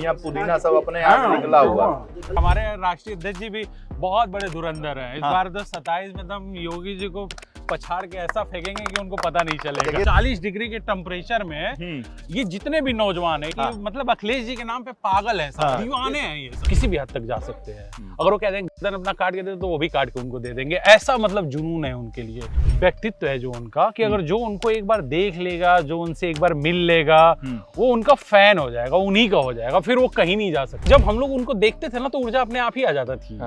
धनिया पुदीना सब अपने यहाँ से निकला हुआ। हमारे राष्ट्रीय अध्यक्ष जी भी बहुत बड़े धुरंधर हैं। इस बार 27 में हम योगी जी को पछाड़ के ऐसा फेंकेंगे कि उनको पता नहीं चलेगा। 40 डिग्री के टेम्परेचर में ये जितने भी नौजवान हैं कि मतलब अखिलेश जी के नाम पे पागल हैं, सब दीवाने हैं, ये सब किसी भी हद तक जा सकते हैं। अगर वो कह देंगे गर्दन अपना काट के दे तो वो भी काट के उनको दे देंगे। ऐसा मतलब जुनून है उनके लिए, व्यक्तित्व है जो उनका कि अगर जो उनको एक बार देख लेगा, जो उनसे एक बार मिल लेगा, वो उनका फैन हो जाएगा, उन्हीं का हो जाएगा, फिर वो कहीं नहीं जा सकता। जब हम लोग उनको देखते थे ना तो ऊर्जा अपने आप ही आ जाता थी।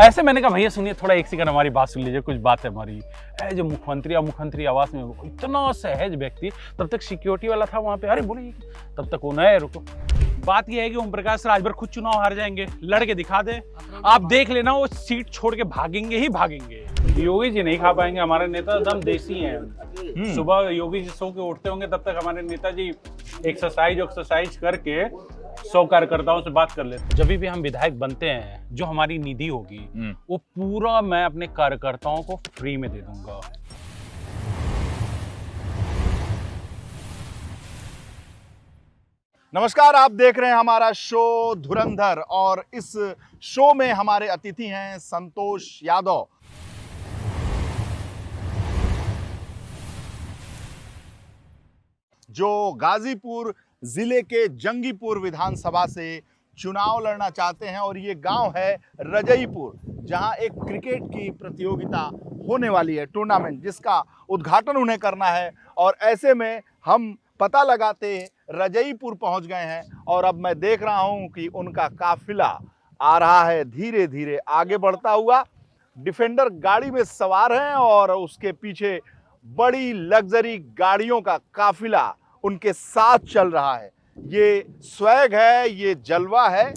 ऐसे मैंने कहा भैया सुनिए थोड़ा एक सेकंड हमारी बात सुन लीजिए, कुछ बात है हमारी। जो मुख्यमंत्री आवास में इतना सहज व्यक्ति, तब तक सिक्योरिटी वाला था वहां पे, अरे बोले तब तक वो नया रुको। बात यह है कि ओम प्रकाश राजभर खुद चुनाव हार जाएंगे, लड़के दिखा दे, आप देख लेना वो सीट छोड़ के भागेंगे ही भागेंगे। योगी जी नहीं खा पाएंगे, हमारे नेता एकदम देसी हैं। सुबह योगी जी सो के उठते होंगे तब तक हमारे नेताजी एक्सरसाइज करके 100 कार्यकर्ताओं से बात कर लेते। जब भी हम विधायक बनते हैं, जो हमारी निधि होगी वो पूरा मैं अपने कार्यकर्ताओं को फ्री में दे दूंगा। नमस्कार, आप देख रहे हैं हमारा शो धुरंधर और इस शो में हमारे अतिथि हैं संतोष यादव। जो गाजीपुर जिले के जंगीपुर विधानसभा से चुनाव लड़ना चाहते हैं और ये गांव है रजईपुर, जहां एक क्रिकेट की प्रतियोगिता होने वाली है, टूर्नामेंट, जिसका उद्घाटन उन्हें करना है। और ऐसे में हम पता लगाते रजईपुर पहुंच गए हैं और अब मैं देख रहा हूं कि उनका काफिला आ रहा है, धीरे धीरे आगे बढ़ता हुआ। डिफेंडर गाड़ी में सवार हैं और उसके पीछे बड़ी लग्जरी गाड़ियों का काफिला उनके साथ चल रहा है। ये स्वैग है, ये जलवा है।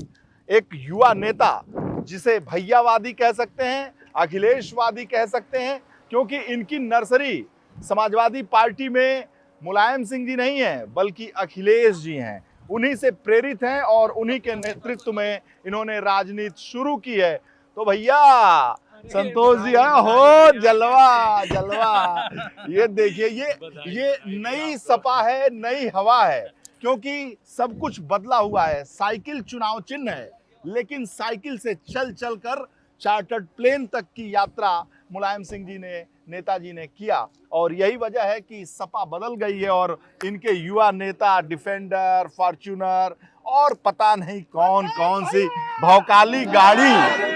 एक युवा नेता जिसे भैयावादी कह सकते हैं, अखिलेशवादी कह सकते हैं, क्योंकि इनकी नर्सरी समाजवादी पार्टी में मुलायम सिंह जी नहीं है बल्कि अखिलेश जी हैं। उन्हीं से प्रेरित हैं और उन्हीं के नेतृत्व में इन्होंने राजनीति शुरू की है। तो भैया संतोष जी हो, जलवा जलवा। ये देखिए, ये नई सपा है, नई हवा है, क्योंकि सब कुछ बदला हुआ है। साइकिल चुनाव चिन्ह है, लेकिन साइकिल से चल चल कर चार्टर्ड प्लेन तक की यात्रा मुलायम सिंह जी ने, नेताजी ने किया। और यही वजह है कि सपा बदल गई है और इनके युवा नेता डिफेंडर, फॉर्च्यूनर और पता नहीं कौन कौन सी भौकाली गाड़ी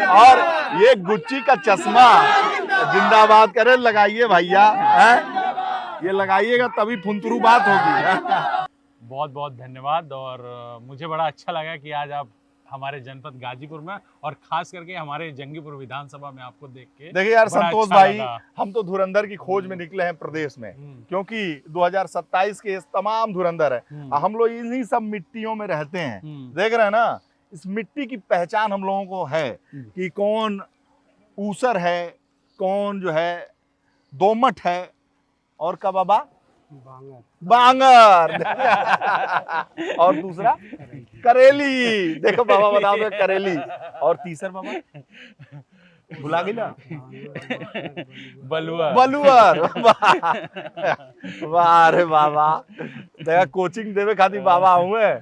और ये गुच्ची का चश्मा, जिंदाबाद करे, लगाइए भैया, ये लगाइएगा तभी फुंतरू बात होगी। बहुत बहुत धन्यवाद। और मुझे बड़ा अच्छा लगा कि आज आप हमारे जनपद गाजीपुर में और खास करके हमारे जंगीपुर विधानसभा में आपको देख के। देखिए यार संतोष भाई, हम तो धुरंधर की खोज में निकले हैं प्रदेश में, क्योंकि 2027 के इस तमाम धुरंधर है। हम लोग इन्हीं सब मिट्टियों में रहते हैं, देख रहे हैं ना। इस मिट्टी की पहचान हम लोगों को है कि कौन ऊसर है, कौन जो है दोमट है, और का बाबा बांगर और दूसरा करेली। देखो बाबा बता दो, करेली। और तीसरा बाबा भुला गई ना, बलुअर। वाह रे बाबा, देखा कोचिंग देवे खातिर बाबा हुए।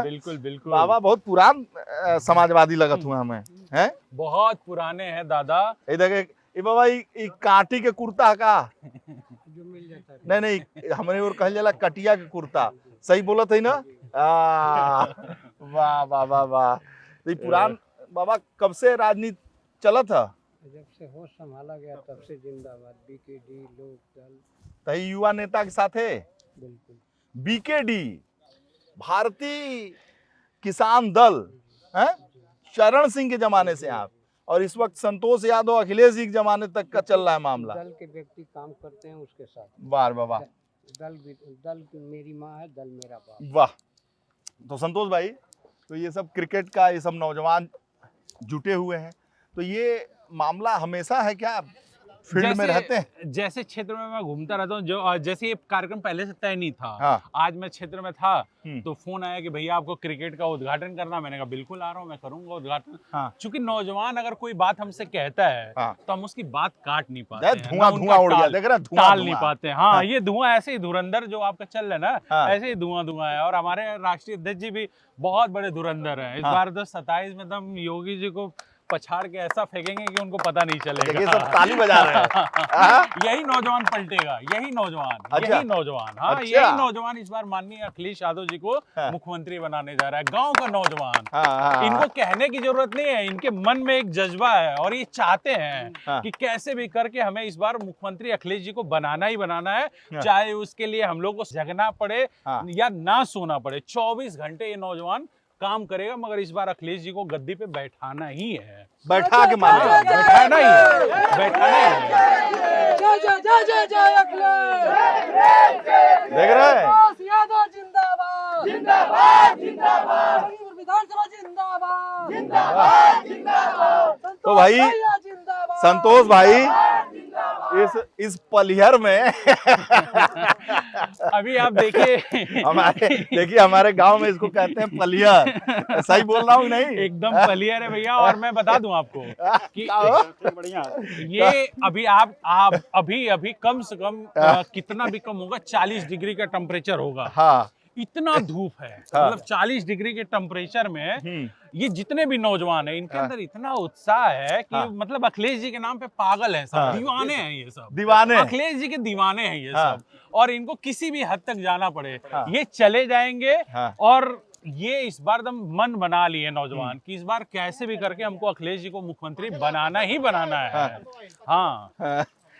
बिल्कुल बिल्कुल बाबा बहुत पुरान समाजवादी लगत हुआ हमें, हैं? बहुत पुराने हैं दादा। ये देखे बाबा, ये काटी के कुर्ता का नहीं, हमने और कहल जाला कटिया के कुर्ता, सही बोला था ना। वाह वाह वाह वाह। तो पुरान बाबा कब से राजनीति चला था? जब से होश संभाला गया तब से जिंदाबाद। बीकेडी लोक दल, तही युवा नेता के साथ है। बिल्कुल। बीकेडी भारतीय किसान दल है, चरण सिंह के जमाने से आप, और इस वक्त संतोष यादव अखिलेश जी के जमाने तक का चल रहा है मामला। दल के व्यक्ति काम करते हैं उसके साथ। वाह बाबा, दल मेरी माँ है, दल मेरा बाप। वाह। तो संतोष भाई, तो ये सब क्रिकेट का, ये सब नौजवान जुटे हुए हैं, तो ये मामला हमेशा है क्या फील्ड में रहते हैं। जैसे क्षेत्र में मैं घूमता रहता हूँ, जो जैसे ये कार्यक्रम पहले से तय नहीं था। हाँ। आज मैं क्षेत्र में था हम्म। तो फोन आया कि भैया आपको क्रिकेट का उद्घाटन करना। मैंने कहा बिल्कुल आ रहा हूँ, मैं करूंगा उद्घाटन। हाँ। क्योंकि नौजवान अगर कोई बात हमसे कहता है हाँ। तो हम उसकी बात काट नहीं पाते यार हैं, धुआं ना धुआं उड़ उनका गया, देख रहा धुआं टाल नहीं धुआं। पाते। हाँ, हाँ। ये धुआं ऐसे ही धुरंधर जो आपका चल रहा है ना, हाँ। ऐसे ही धुआं धुआं है। और हमारे राष्ट्रीय अध्यक्ष जी भी बहुत बड़े धुरंधर हैं। इस हाँ। बार तो 27 में एकदम योगी जी को पछाड़ के ऐसा फेंकेंगे कि उनको पता नहीं चलेगा। देखिए सब ताली बजा रहे हैं। हाँ? यही नौजवान पलटेगा, यही नौजवान, अच्छा। यही नौजवान। हाँ, अच्छा। यही नौजवान इस बार माननीय अखिलेश यादव जी को हाँ। मुख्यमंत्री बनाने जा रहा है। गांव का नौजवान। हाँ, हाँ, इनको कहने की जरूरत नहीं है, इनके मन में एक जज्बा है और ये चाहते हैं हाँ। कि कैसे भी करके हमें इस बार मुख्यमंत्री अखिलेश जी को बनाना ही बनाना है। हाँ। चाहे उसके लिए हम लोग को जगना पड़े हाँ। या ना सोना पड़े। 24 घंटे ये नौजवान काम करेगा, मगर इस बार अखिलेश जी को गद्दी पे बैठाना ही है। बैठा के मारेगा। बैठाना ही है, बैठाना ही है। जय जय जय जय जय अखिलेश देख रहे हैं? यादव जिंदाबाद जिंदाबाद जिंदाबाद जंगीपुर विधानसभा जिंदाबाद जिंदाबाद जिंदाबाद तो भाई जिंदाबाद संतोष भाई इस पलिहर में अभी आप देखिए हमारे गांव में इसको कहते हैं पलिहर। सही बोल रहा हूँ नहीं? एकदम पलियर है भैया। और मैं बता दूं आपको कि ये अभी आप अभी कम से कम कितना भी कम होगा, 40 डिग्री का टेम्परेचर होगा। हाँ। इतना धूप है, हाँ। मतलब 40 डिग्री के टेम्परेचर में हम्म। ये जितने भी नौजवान हैं इनके हाँ। अंदर इतना उत्साह है कि हाँ। मतलब अखिलेश जी के नाम पे पागल है सब। हाँ। दीवाने हैं ये सब, दीवाने। अखिलेश जी के दीवाने हैं ये हाँ। सब। और इनको किसी भी हद तक जाना पड़े हाँ। ये चले जाएंगे। हाँ। और ये इस बार दम मन बना लिए नौजवान कि इस बार कैसे भी करके हमको अखिलेश जी को मुख्यमंत्री बनाना ही बनाना है। हाँ। हाँ।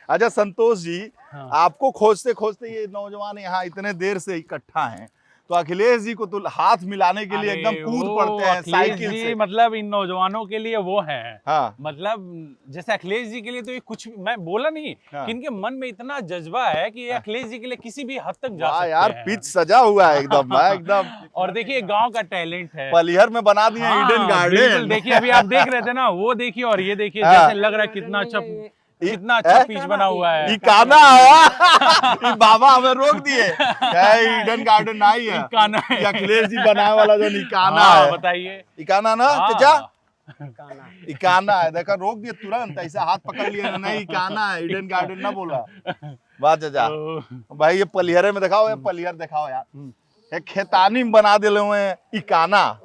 अच्छा संतोष जी, हाँ। आपको खोजते खोजते ये नौजवान यहाँ इतने देर से इकट्ठा हैं, तो अखिलेश जी को तो हाथ मिलाने के लिए एकदम कूद पड़ते हैं अखिलेश साइकिल जी से। मतलब इन नौजवानों के लिए वो हैं। हाँ। मतलब जैसे अखिलेश जी के लिए तो ये कुछ मैं बोला नहीं हाँ। कि इनके मन में इतना जज्बा है कि ये अखिलेश जी के लिए किसी भी हद तक जा वाह सकते यार, हैं। पिच सजा हुआ है एकदम एकदम। और देखिए गांव का टैलेंट है। पलिहर में बना दिए हाँ, ईडन बिल्कुल। गार्डन। देखिए अभी आप देख रहे थे ना, वो देखिए और ये देखिए, हाँ। जैसे लग रहा है कितना अच्छा पिच बना हुआ है। इकाना आया बाबा हमें रोक दिए, ईडन गार्डन नहीं है, इकाना है। ये अखिलेश जी बनाने वाला जो इकाना हाँ, है। बताइए। इकाना ना हाँ। चाचा? इकाना है, देखा रोक दिए तुरंत, ऐसा हाथ पकड़ लिया, नहीं इकाना है, ईडन गार्डन ना बोला। वाह चाचा। भाई ये पलिहरे में दिखाओ, ये पलिहर दिखाओ यार, एक खेतानी में बना दिले हुए हैं इकाना।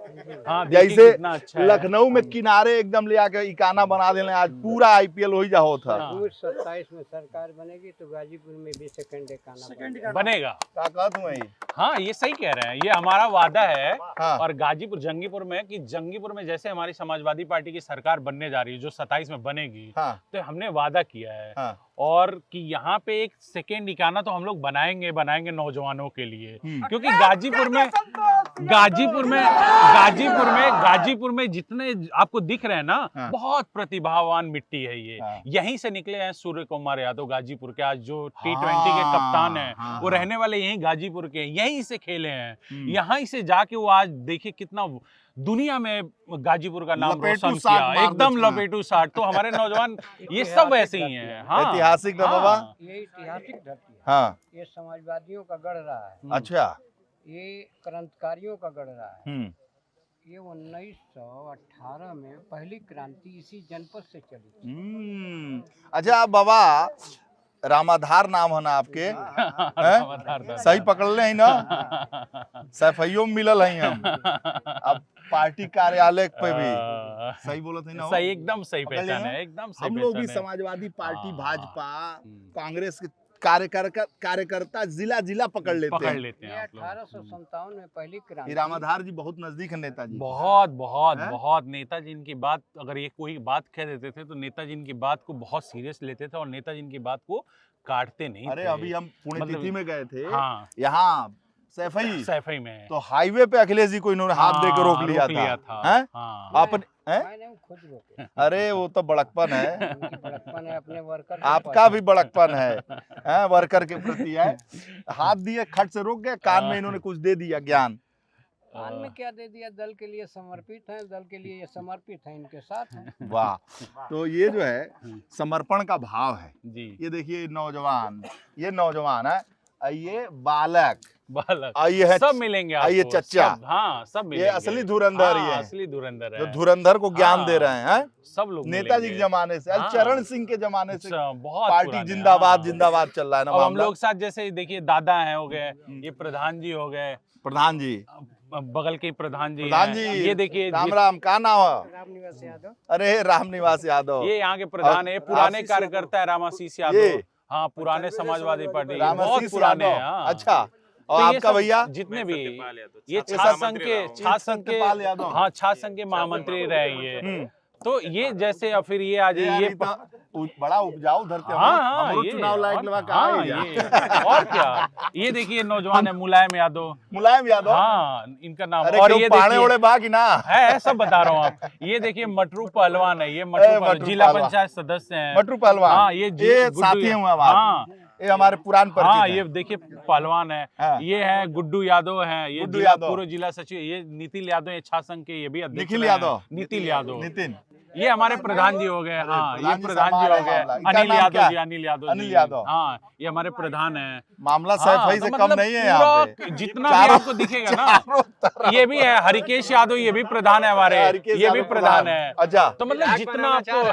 हाँ, देखिए जैसे कितना अच्छा है। लखनऊ में किनारे एकदम ले आके इकाना बना देने, आज पूरा आईपीएल हो ही जाओ था। हाँ। 27 में सरकार बनेगी तो गाजीपुर में भी सेकंड एकाना बनेगा। क्या कहत हूँ मैं? हाँ, ये सही कह रहे हैं, ये हमारा वादा है। हाँ। और गाजीपुर जंगीपुर में कि जंगीपुर में जैसे हमारी समाजवादी पार्टी की सरकार बनने जा रही है जो 27 में बनेगी, हाँ। तो हमने वादा किया है। हाँ। और कि यहाँ पे एक सेकेंड इकाना तो हम लोग बनाएंगे नौजवानों के लिए। क्योंकि गाजीपुर में जितने आपको दिख रहे हैं ना, हाँ। बहुत प्रतिभावान मिट्टी है ये। हाँ। यहीं से निकले हैं सूर्य कुमार यादव, गाजीपुर के आज जो T20 हाँ, के कप्तान हैं। हाँ, वो हाँ। रहने वाले यहीं गाजीपुर के, यहीं से खेले हैं। यहीं से जाके वो आज देखिए कितना दुनिया में गाजीपुर का नाम लपेटू रोशन साठ किया, मार एकदम देते हैं। लपेटू साठ। तो हमारे नौजवान ये सब ऐसे ही हैं। हाँ, ऐतिहासिक ना बाबा? हाँ। ये ऐतिहासिक धरती है। हाँ। ये समाजवादियों का गढ़ रहा है, अच्छा। ये क्रांतिकारियों का गढ़ रहा है। हम्म। ये 1918 में पहली क्रांति इसी जनपद से चली थी। अच्छा बाबा, रामाधार नाम है ना आपके? हैं? सही पकड़ ले ही ना, सफाइयों में मिलल है हम। अब पार्टी कार्यालय पे भी सही बोलत है ना? सही, एकदम सही पकड़ पहचान लिया? है, एकदम सही हम लोग भी पहचान है। समाजवादी पार्टी, हाँ। भाजपा, कांग्रेस के कार्यकर्ता जिला पकड़ लेते पकड़ हैं। लेते ये हैं आप लोग। 1857 में पहली ये क्रांति। रामाधार जी बहुत नजदीक है नेताजी। बहुत बहुत हैं? बहुत नेताजी इनकी बात, अगर ये कोई बात कह देते थे तो नेताजी इनकी बात को बहुत सीरियस लेते थे और नेताजी इनकी बात को काटते नहीं अरे थे। अभी हम पुण्यतिथि मतलब- में गए थे, हाँ, यहाँ सैफई में तो हाईवे पे अखिलेश जी को इन्होंने हाथ दे के रोक लिया था। हैं? हाँ। अपन हैं? मैंने खुद रोके। अरे वो तो बड़कपन है, उनकी बड़प्पन है अपने वर्कर के आपका भी बड़कपन है, हैं? वर्कर के प्रति है। हाथ दिए, खट से रोक गए, कान में इन्होंने कुछ दे दिया ज्ञान। कान में क्या दे दिया, दल के लिए समर्पित हैं, दल के लिए ये समर्पित हैं, इनके साथ हैं। वाह, तो ये जो है समर्पण का भाव है। जी ये देखिए नौजवान, ये नौजवान है, ये बालक, बालक, ये है सब मिलेंगे आपको, ये चच्चा, सब, हाँ सब ये मिलेंगे। असली धुरंधर ही हाँ, है, असली धुरंधर जो है, धुरंधर को ज्ञान हाँ, दे रहे हैं। सब लोग नेताजी के मिलेंगे। जमाने से, हाँ। चरण सिंह के जमाने से अच्छा, बहुत पार्टी पुराने, जिंदाबाद हाँ। जिंदाबाद चल रहा है ना अब हम मामला। लोग साथ जैसे देखिए दादा हैं हो गए, ये प्रधान जी हो गए, प्रधान जी, बगल के प्रधान जी प्रधान हैं। जी, ये देखिए राम राम, का नाम है? रामनिवास यादव। अरे रामनिवास यादव, ये यहाँ के प्रधान है, पुराने आशीष कार्यकर्ता है रामाशीष ये? यादव, हाँ पुराने समाजवादी पार्टी, बहुत रामाशीष पुराने यादव, हैं, हाँ। अच्छा। तो और ये आपका सब भैया? जितने भी ये ये छात्र सब संघ के सत्यपाल यादव। हाँ छात्र संघ के महामंत्री रहे ये। तो ये जैसे और फिर ये आज ये बड़ा उपजाऊ धरती, हाँ हमरो ये चुनाव लायक लगा का हाँ है या? ये और क्या, ये देखिए नौजवान है मुलायम यादव, मुलायम यादव, हाँ इनका नाम। अरे और क्यों ये पाने देखिए ओढ़े बा कि ना? है सब बता रहा हूँ आप, ये देखिए मटरू पहलवान है, ये मटरू मटरू जिला पहलवान। पंचायत सदस्य हैं, मटरू पहलवान, हाँ ये साथी हैं हमारे, हाँ ये हमारे पुरान परिचित हाँ हैं। ये देखिए पहलवान है, हाँ। ये है गुड्डू यादव है, ये गुड्डू जिला यादव। पूर्व जिला सचिव, ये नितिन यादव, ये छात्र संघ के ये भी अध्यक्ष निखिल रहे हैं। यादव, नितिन यादव, नितिन, ये हमारे प्रधान जी हो गए, हाँ ये प्रधान जी प्रधान जी संभाल हो गए, मामला। इनका अनिल नाम यादव क्या जी, है? अनिल यादव अनिल जी, यादव। हाँ ये हमारे प्रधान है। मामला हाँ, सैफई तो से मतलब कम नहीं है यहाँ पूरा पे। जितना भी चारों- आपको दिखेगा ना, चारों तरफ। ये भी है हरिकेश यादव, ये भी प्रधान है हमारे, हरिकेश ये भी यादव प्रधान है। अच्छा। तो मतलब जितना आपको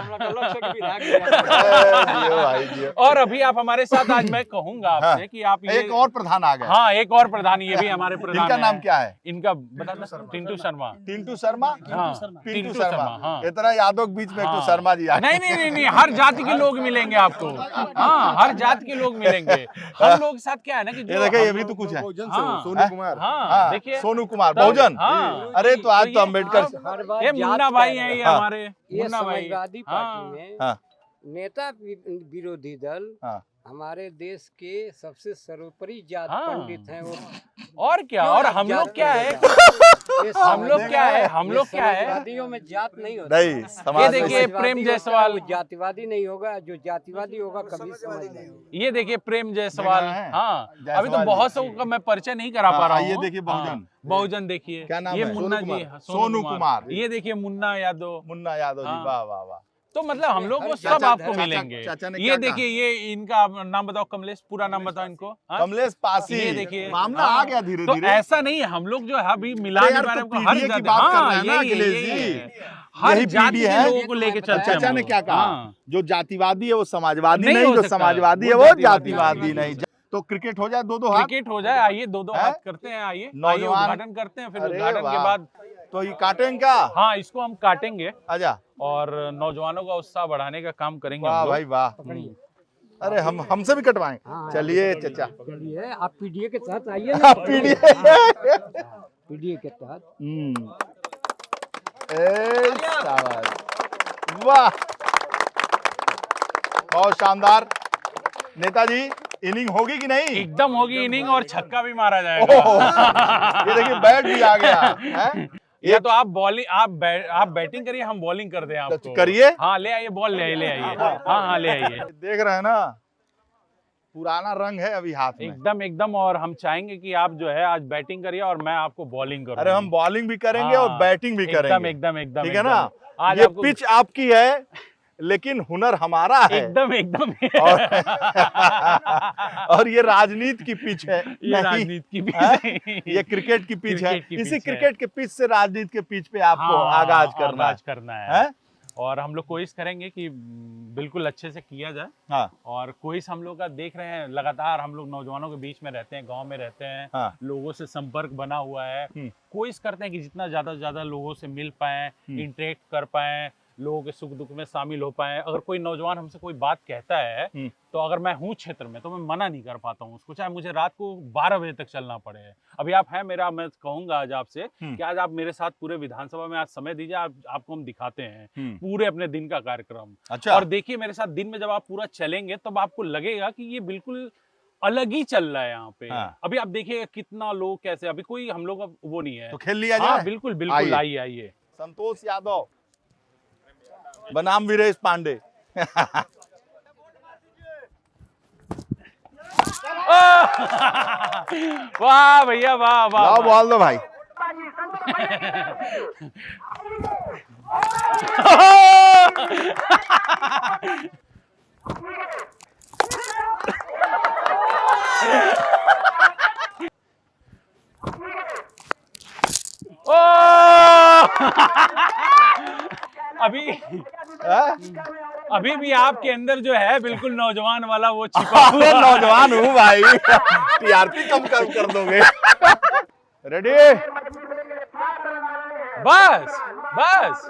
जियो भाई जियो। और अभी आप हमारे साथ आज मैं कहूंगा आपसे कि आप ये एक और प्रधान आ गए, हाँ एक और प्रधान, ये भी हमारे प्रधान इनका हैं। नाम क्या है? इनका बता दो, टिंटू शर्मा। टिंटू शर्मा, हाँ, टिंटू शर्मा, हाँ। इतना यादव के बीच में एक तो हाँ। शर्मा जी आए। नहीं नहीं नहीं नहीं, हर जाति के लोग मिलेंगे आपको, हाँ हर जाति के लोग मिलेंगे। हम लोग के साथ क्या है ना कि ये देखिए ये भी तो कुछ है, हाँ, सोनू कुमार, हाँ देखिए सोनू कुमार बहुजन, हाँ। अरे तो आज तो अम्बेडकर हर बार ये जात मुन्ना भाई का हैं, ये हाँ। हमारे ये मुन्ना भाई, समाजवादी हाँ। पार्टी में हाँ। नेता विरोधी दल हाँ। हमारे देश के सबसे सर्वोपरि जात हाँ। पंडित हैं वो। और क्या, और हम लोग क्या है, ये हम लोग क्या है, हम लोग क्या है, समाजवादियों में जात नहीं होता। नहीं ये समाज देखिए में- समाजवादी प्रेम होता है, जायसवाल, वो जातिवादी नहीं होगा, जो जातिवादी होगा कभी समाजवादी नहीं होगा। ये देखिए प्रेम जायसवाल, देख रहे हैं? हाँ अभी तो जायसवाल बहुत जी। सौ का मैं परिचय नहीं करा पा रहा हाँ, हूँ। ये देखिए बहुजन। हाँ, बहुजन देखिए, क्या नाम ये है? मुन्ना सोनू जी, कुमार। सोनू सोनू कुमार। ये देखिए मुन्ना यादव। मुन्ना यादव जी, हाँ। वाह वाह वाह। तो मतलब हम लोग को सब चाचा- आपको चाचा- मिलेंगे। चाचा ने ये क्या देखिए ये इनका नाम बताओ, कमलेश, पूरा नाम बताओ इनको। हाँ? कमलेश पासी, ये देखिए मामला हाँ। आ गया धीरे तो धीरे। ऐसा नहीं है, हम लोग जो है अभी मिलान यार, के तो बारे में PDA हर की जाति- बात कर हाँ, रहे हैं ना यही- अखिलेश यही जी। है। हर यही जाति PDA के है। लोगों को लेके चलते हैं चाचा हम ने लोग। क्या कहा? हाँ। जो जातिवादी है वो समाजवादी नहीं नहीं, हो जो सकता है। समाजवादी है वो वो जातिवादी जातिवादी नहीं। नहीं। तो क्रिकेट हो जाए दो दो हाथ। क्रिकेट हो जाए, आइए दो दो हैं? हाथ करते हैं, आइए नौजवान- उद्घाटन करते हैं, फिर अरे उद्घाटन के वाह। बाद तो ये काटेंगे क्या? हाँ इसको हम काटेंगे आजा, और नौजवानों का उत्साह बढ़ाने का काम करेंगे वाह हम लोग। भाई वाह। अरे हमसे भी कटवाएं। हाँ, चलिए चाचा। चलिए आप पीडीए के तहत आइए हाँ, ना। PDA। पीडीए के तहत शाबाश। वाह, बहुत शानदार। नेताजी इनिंग होगी कि नहीं? एकदम होगी इनिंग, और छक्का भी मारा ओह, जाएगा। ये देखिए बैट भी आ गया है? या तो आप बॉलिंग, आप बैटिंग करिए, हम बॉलिंग कर दें आपको। करिए। हाँ ले आइए, बॉल ले आइए, ले आइए। हाँ हाँ ले आइए। देख रहे हैं ना, पुराना रंग है अभी हाथ में। एकदम एकदम, और हम चाहेंगे कि आप जो है आज बैटिंग करिए और मैं आपको बॉलिंग करूँ। अरे हम बॉलिंग भी करेंगे हाँ, और बैटिंग भी एकदम करेंगे। एकदम एकदम, ठीक है ना? आज ये आपको पिच आपकी है लेकिन हुनर हमारा है। एकदम एकदम और, और ये राजनीति की पिच है, ये नहीं, राजनीति की भी हाँ? नहीं। ये क्रिकेट की पिच है। क्रिकेट की इसी पिच है। क्रिकेट के पिच से राजनीति के पिच पे आपको हाँ, आगाज करना आगाज करना है। है। और हम लोग कोशिश करेंगे कि बिल्कुल अच्छे से किया जाए। हाँ, और कोशिश हम लोग का देख रहे हैं, लगातार हम लोग नौजवानों के बीच में रहते हैं, गांव में रहते हैं, हाँ। लोगों से संपर्क बना हुआ है। कोशिश करते हैं कि जितना ज्यादा से ज्यादा लोगों से मिल पाए, इंटरेक्ट कर पाए, लोगों के सुख दुख में शामिल हो पाए। अगर कोई नौजवान हमसे कोई बात कहता है तो अगर मैं हूँ क्षेत्र में तो मैं मना नहीं कर पाता हूँ उसको, चाहे मुझे रात को 12 बजे तक चलना पड़े। अभी आप हैं मेरा, मैं कहूंगा आज आपसे कि आज आप मेरे साथ पूरे विधानसभा में आज समय दीजिए, आपको हम दिखाते हैं पूरे अपने दिन का कार्यक्रम। अच्छा। और देखिए मेरे साथ दिन में जब आप पूरा चलेंगे तब आपको लगेगा कि ये बिल्कुल अलग ही चल रहा है यहाँ पे। हाँ। अभी आप देखिए कितना लोग कैसे, अभी कोई हम लोग वो नहीं है। तो खेल लिया हाँ जाए। बिल्कुल बिल्कुल, आइए आइए। संतोष यादव बनाम वीरेश पांडे। वाह भैया वाह वाह, लाओ वाह। बॉल दो भाई। ओ अभी अभी भी आपके अंदर जो है बिल्कुल नौजवान वाला वो छिपा हुआ मैं नौजवान हूँ भाई, टीआरपी कम कर दोगे। रेडी? बस बस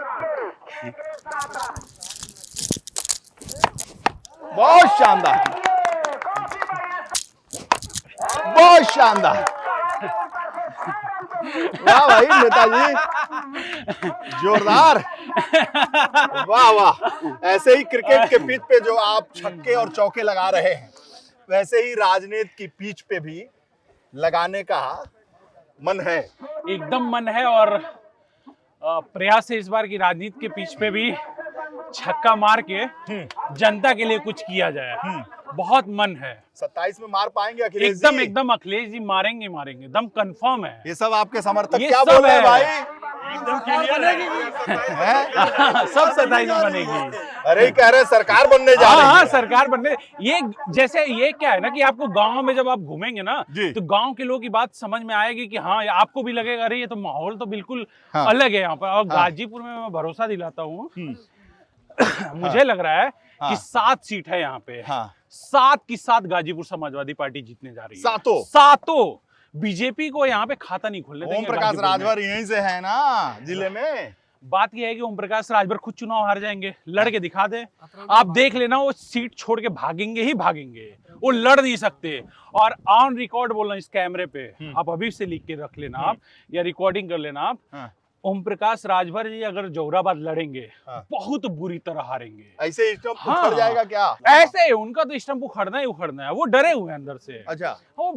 बहुत शानदार, बहुत शानदार। वाह भाई नेताजी, जोरदार, वाह वाह। ऐसे ही क्रिकेट के पिच पे जो आप छक्के और चौके लगा रहे हैं, वैसे ही राजनीति की पिच पे भी लगाने का मन है। एकदम मन है और प्रयास है इस बार की राजनीति के पिच पे भी छक्का मार के जनता के लिए कुछ किया जाए। बहुत मन है। 27 में मार पाएंगे अखिलेश जी? एकदम एकदम अखिलेश जी मारेंगे मारेंगे, एकदम कंफर्म है। ये सब आपके समर्थक ये क्या सब बोल रहे हैं है। भाई? एकदम क्लियर है। सब 27 में बनेगी। अरे ही कह रहे हैं सरकार बनने जा रही हाँ है। सरकार बनने, ये जैसे ये क्या है ना कि आपको गांव में जब आप घूमेंगे ना जी। तो गांव के लोगों की बात समझ में आएगी कि हाँ आपको भी लगेगा अरे ये तो माहौल तो बिल्कुल हाँ। अलग है यहाँ पर। और हाँ। गाजीपुर में मैं भरोसा दिलाता हूँ, मुझे लग रहा है हाँ। कि 7 सीट है यहाँ पे। हाँ। 7 की 7 गाजीपुर समाजवादी पार्टी जीतने जा रही है। सातों? बीजेपी को यहाँ पे खाता नहीं खोलने ओम देंगे प्रकाश गाजीपुर में। राजभर यहीं से है ना जिले में। बात यह है कि ओम प्रकाश राजभर खुद चुनाव हार जाएंगे, लड़के दिखा दे। आप देख लेना वो सीट छोड़ के भागेंगे ही भागेंगे, वो लड़ नहीं सकते। और ऑन रिकॉर्ड बोलना इस कैमरे पे, आप अभी से लिख के रख लेना आप या रिकॉर्डिंग कर लेना आप। हाँ। ओम प्रकाश राजभर जी अगर जोराबाद लड़ेंगे हाँ। बहुत बुरी तरह हारेंगे। ऐसे स्टम्प हाँ। उखड़ जाएगा क्या? ऐसे उनका तो स्टंप उखड़ना ही उखड़ना है, वो डरे हुए हैं अंदर से। अच्छा, वो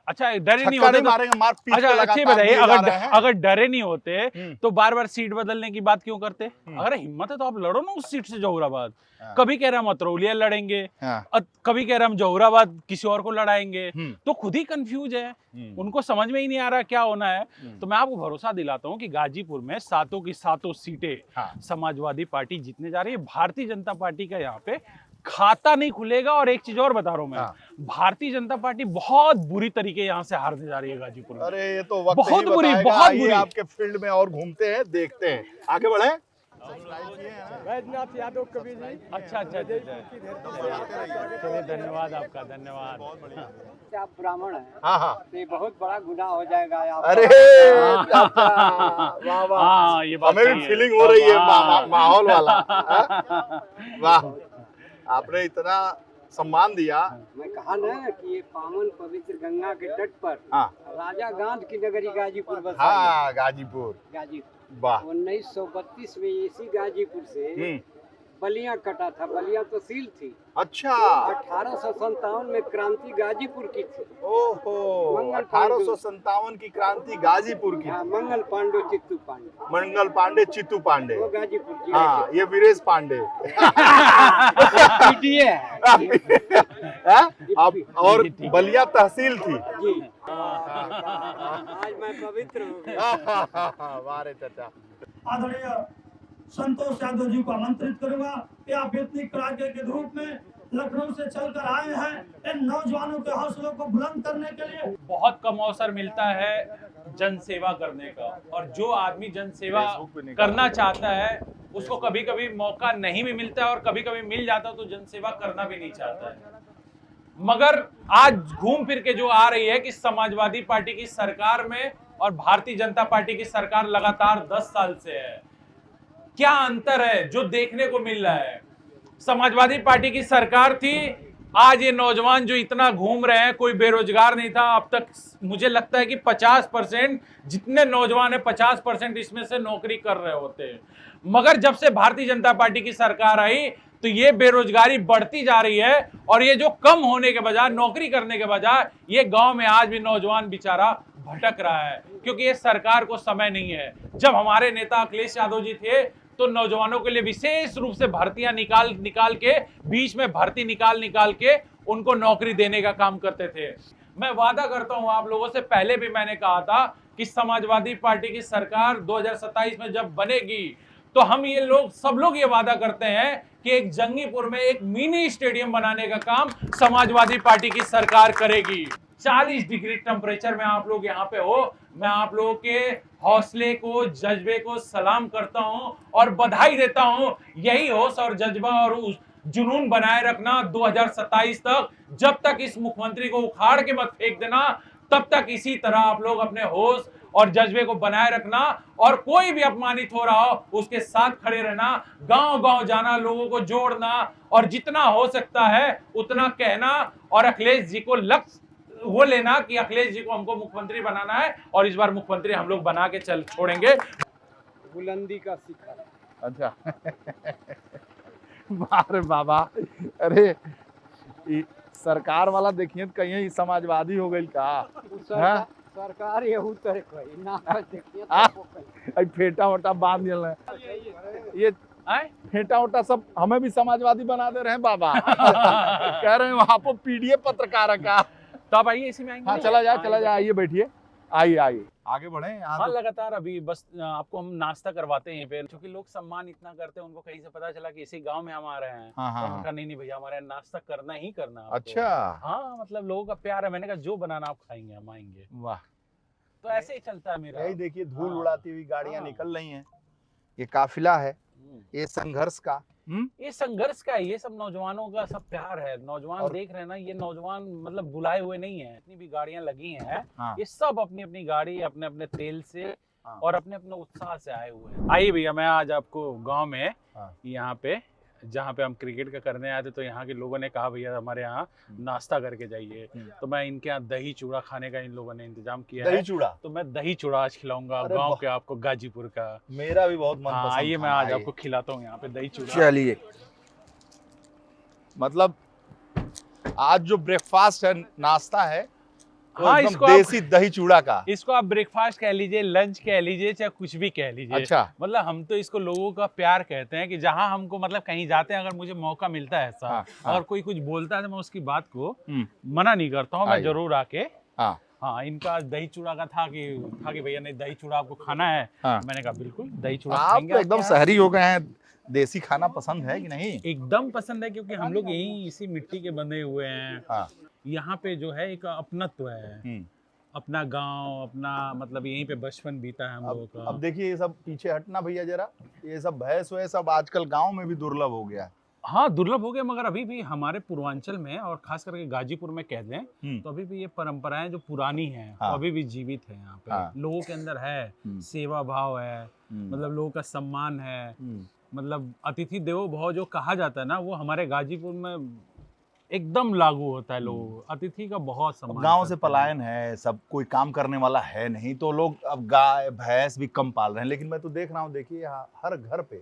अच्छा डरे नहीं छक्का होते नहीं मारेंगे, मार पीट अच्छा के अच्छी लगातार बताइए, दिए जा अगर रहे हैं। अगर डरे नहीं होते तो बार बार सीट बदलने की बात क्यों करते? अगर हिम्मत है तो आप लड़ो ना उस सीट से जोहराबाद। हाँ। कभी कह रहा हम अतरौलिया लड़ेंगे, हाँ। कभी कह रहा हम जोहराबाद किसी और को लड़ाएंगे, तो खुद ही कंफ्यूज है, उनको समझ में ही नहीं आ रहा क्या होना है। तो मैं आपको भरोसा दिलाता हूँ कि गाजीपुर में 7 की 7 सीटें हाँ। समाजवादी पार्टी जीतने जा रही है। भारतीय जनता पार्टी का यहाँ पे खाता नहीं खुलेगा। और एक चीज और बता रहा हूं मैं, हाँ। भारतीय जनता पार्टी बहुत बुरी तरीके यहाँ से हारने जा रही है गाजीपुर में। अरे ये तो वक्त बहुत ही बुरी, बताएगा। बहुत आइए बुरी। आपके फील्ड में और घूमते हैं, देखते हैं, आगे बढ़े। वैद्यनाथ यादव कवि जी। अच्छा अच्छा अच्छा, चलिए धन्यवाद आपका, धन्यवाद। आप ब्राह्मण हैं हाँ हाँ। तो ये बहुत बड़ा गुनाह हो जाएगा आप। अरे चाचा, वाह वाह, हाँ ये बात हमें सही भी है। फीलिंग हो रही है हाँ। माहौल वाला। हाँ? वाह, आपने इतना सम्मान दिया। मैं कहा ना कि ये पावन पवित्र गंगा के तट पर हाँ राजा गांध की नगरी गाजीपुर बसा है। हाँ, गाजीपुर, गाजीपुर वाह। 1932 में इसी गाजीपुर से बलिया कटा था। बलिया तहसील थी। अच्छा, 1857 में क्रांति गाजीपुर की थी। ओहो, मंगल पांडे। 1857 की क्रांति गाजीपुर की। हाँ, मंगल पांडे चित्तू पांडे, मंगल पांडे, चित्तू पांडे। वो गाजीपुर की हाँ, ये वीरेश पांडे। पीटीए है। हाँ? और बलिया तहसील थी। जी आज मैं पवित्र हूँ। वाह रे चाचा। आदरणीय संतोष यादव जी को आमंत्रित करूंगा कि आप इतनी कड़ाके के धूप में लखनऊ से चलकर आए हैं इन नौजवानों के हौसलों को बुलंद करने के लिए। बहुत कम अवसर मिलता है जन सेवा करने का, और जो आदमी जन सेवा करना चाहता है उसको कभी कभी मौका नहीं भी मिलता है, और कभी कभी मिल जाता है तो जन सेवा करना भी नहीं चाहता है। मगर आज घूम फिर के जो आ रही है कि समाजवादी पार्टी की सरकार में और भारतीय जनता पार्टी की सरकार लगातार 10 साल से है, क्या अंतर है जो देखने को मिल रहा है। समाजवादी पार्टी की सरकार थी, आज ये नौजवान जो इतना घूम रहे हैं, कोई बेरोजगार नहीं था अब तक। मुझे लगता है कि 50% जितने नौजवान है 50% इसमें से नौकरी कर रहे होते हैं। मगर जब से भारतीय जनता पार्टी की सरकार आई तो ये बेरोजगारी बढ़ती जा रही है, और ये जो कम होने के बजाय, नौकरी करने के बजाय, ये गांव में आज भी नौजवान बेचारा भटक रहा है, क्योंकि ये सरकार को समय नहीं है। जब हमारे नेता अखिलेश यादव जी थे तो नौजवानों के लिए विशेष रूप से भर्तियां निकाल के, बीच में भर्ती निकाल के उनको नौकरी देने का काम करते थे। मैं वादा करता हूं आप लोगों से, पहले भी मैंने कहा था कि समाजवादी पार्टी की सरकार 2027 में जब बनेगी तो हम ये लोग सब लोग ये वादा करते हैं कि एक जंगीपुर में एक मिनी स्टेडियम बनाने का काम समाजवादी पार्टी की सरकार करेगी। 40 डिग्री टेम्परेचर में आप लोग यहाँ पे हो, मैं आप लोगों के हौसले को, जज्बे को सलाम करता हूं और बधाई देता हूं। यही हौस और जज्बा और उस जुनून बनाए रखना 2027 तक। जब तक इस मुख्यमंत्री को उखाड़ के मत फेंक देना, तब तक इसी तरह आप लोग अपने होश और जज्बे को बनाए रखना, और कोई भी अपमानित हो रहा हो उसके साथ खड़े रहना, गांव-गांव जाना, लोगों को जोड़ना और जितना हो सकता है उतना कहना, और अखिलेश जी को लक्ष्य वो लेना कि अखिलेश जी को हमको मुख्यमंत्री बनाना है और इस बार मुख्यमंत्री हम लोग बना के चल छोड़ेंगे। बुलंदी का शिखर। अच्छा अरे बाबा, अरे सरकार वाला देखिए कहीं समाजवादी हो गई का। हाँ? सरकार ये उतर कोई ना देखिए तो फेटा वोटा बांध ये फेटा वोटा सब हमें भी समाजवादी बना दे रहे हैं बाबा। कह रहे हैं वहां पर पीडीएफ पत्रकार का। तो आप आइए, इसी में आएंगे। हाँ चला जाए, आइए बैठिए, आइए आगे बढ़े। हाँ, लगातार अभी बस आपको हम नाश्ता करवाते हैं पे, क्योंकि लोग सम्मान इतना करते हैं, उनको कहीं से पता चला कि इसी गांव में हम आ रहे हैं। हाँ, तो उनका नहीं भैया, हमारे नाश्ता करना ही करना आपको। अच्छा, हाँ, मतलब लोगों का प्यार है। मैंने कहा जो बनाना आप खाएंगे हम आएंगे। वाह, तो ऐसे ही चलता है मेरा। यही देखिए धूल उड़ाती हुई गाड़ियां निकल रही हैं। ये काफिला है, ये संघर्ष का। ये संघर्ष का है, ये सब नौजवानों का सब प्यार है। नौजवान देख रहे हैं ना, ये नौजवान मतलब बुलाए हुए नहीं है। इतनी भी गाड़ियां लगी हैं, हाँ। ये सब अपनी अपनी गाड़ी, अपने अपने तेल से और अपने अपने उत्साह से आए हुए हैं। आइए भैया, मैं आज आपको गांव में यहाँ पे जहाँ पे हम क्रिकेट का करने आए थे, तो यहाँ के लोगों ने कहा भैया हमारे यहाँ नाश्ता करके जाइए, तो मैं इनके यहाँ दही चूड़ा खाने का इन लोगों ने इंतजाम किया है। दही चूड़ा, तो मैं दही चूड़ा आज खिलाऊंगा गांव के आपको, गाजीपुर का। मेरा भी बहुत मन पसंद। आइए मैं आज आपको खिलाता हूँ यहाँ पे दही चूड़ा। चलिए, मतलब आज जो ब्रेकफास्ट है, नाश्ता है, तो हाँ, एकदम इसको देसी दही चूड़ा का। इसको आप ब्रेकफास्ट कह लीजिए, लंच कह लीजिए, चाहे कुछ भी कह लीजिए। अच्छा, मतलब हम तो इसको लोगों का प्यार कहते हैं कि जहां हमको मतलब कहीं जाते हैं, अगर मुझे मौका मिलता है ऐसा, अगर कोई कुछ बोलता है तो मैं उसकी बात को मना नहीं करता हूँ, मैं जरूर आके। हाँ, इनका दही चूड़ा का था कि भैया नहीं दही चूड़ा आपको खाना है। मैंने कहा बिल्कुल दही चूड़ा आप तो एकदम शहरी हो गए हैं। देसी खाना पसंद है कि नहीं? एकदम पसंद है, क्योंकि हम लोग यही इसी मिट्टी के बंधे हुए हैं। यहाँ पे जो है एक अपनत्व है, अपना गांव, अपना मतलब यहीं पे बचपन बीता है हम लोगों का। अब देखिए ये सब पीछे हटना भैया जरा, ये सब भैंस वैस सब आजकल गांव में भी दुर्लभ हो गया है। हाँ, दुर्लभ हो गया, मगर अभी भी हमारे पूर्वांचल में और खास करके गाजीपुर में कह दें तो अभी भी ये परंपराएं जो पुरानी हैं अभी भी जीवित है। यहाँ पे लोगों के अंदर है सेवा भाव है, मतलब लोगों का सम्मान है, मतलब अतिथि देवो भव जो कहा जाता है ना, वो हमारे गाजीपुर में एकदम लागू होता है। लोग अतिथि का बहुत सम्मान। गांव से पलायन है, सब कोई काम करने वाला है नहीं, तो लोग अब गाय भैंस भी कम पाल रहे हैं। लेकिन मैं तो देख रहा हूँ, देखिए यहाँ हर घर पे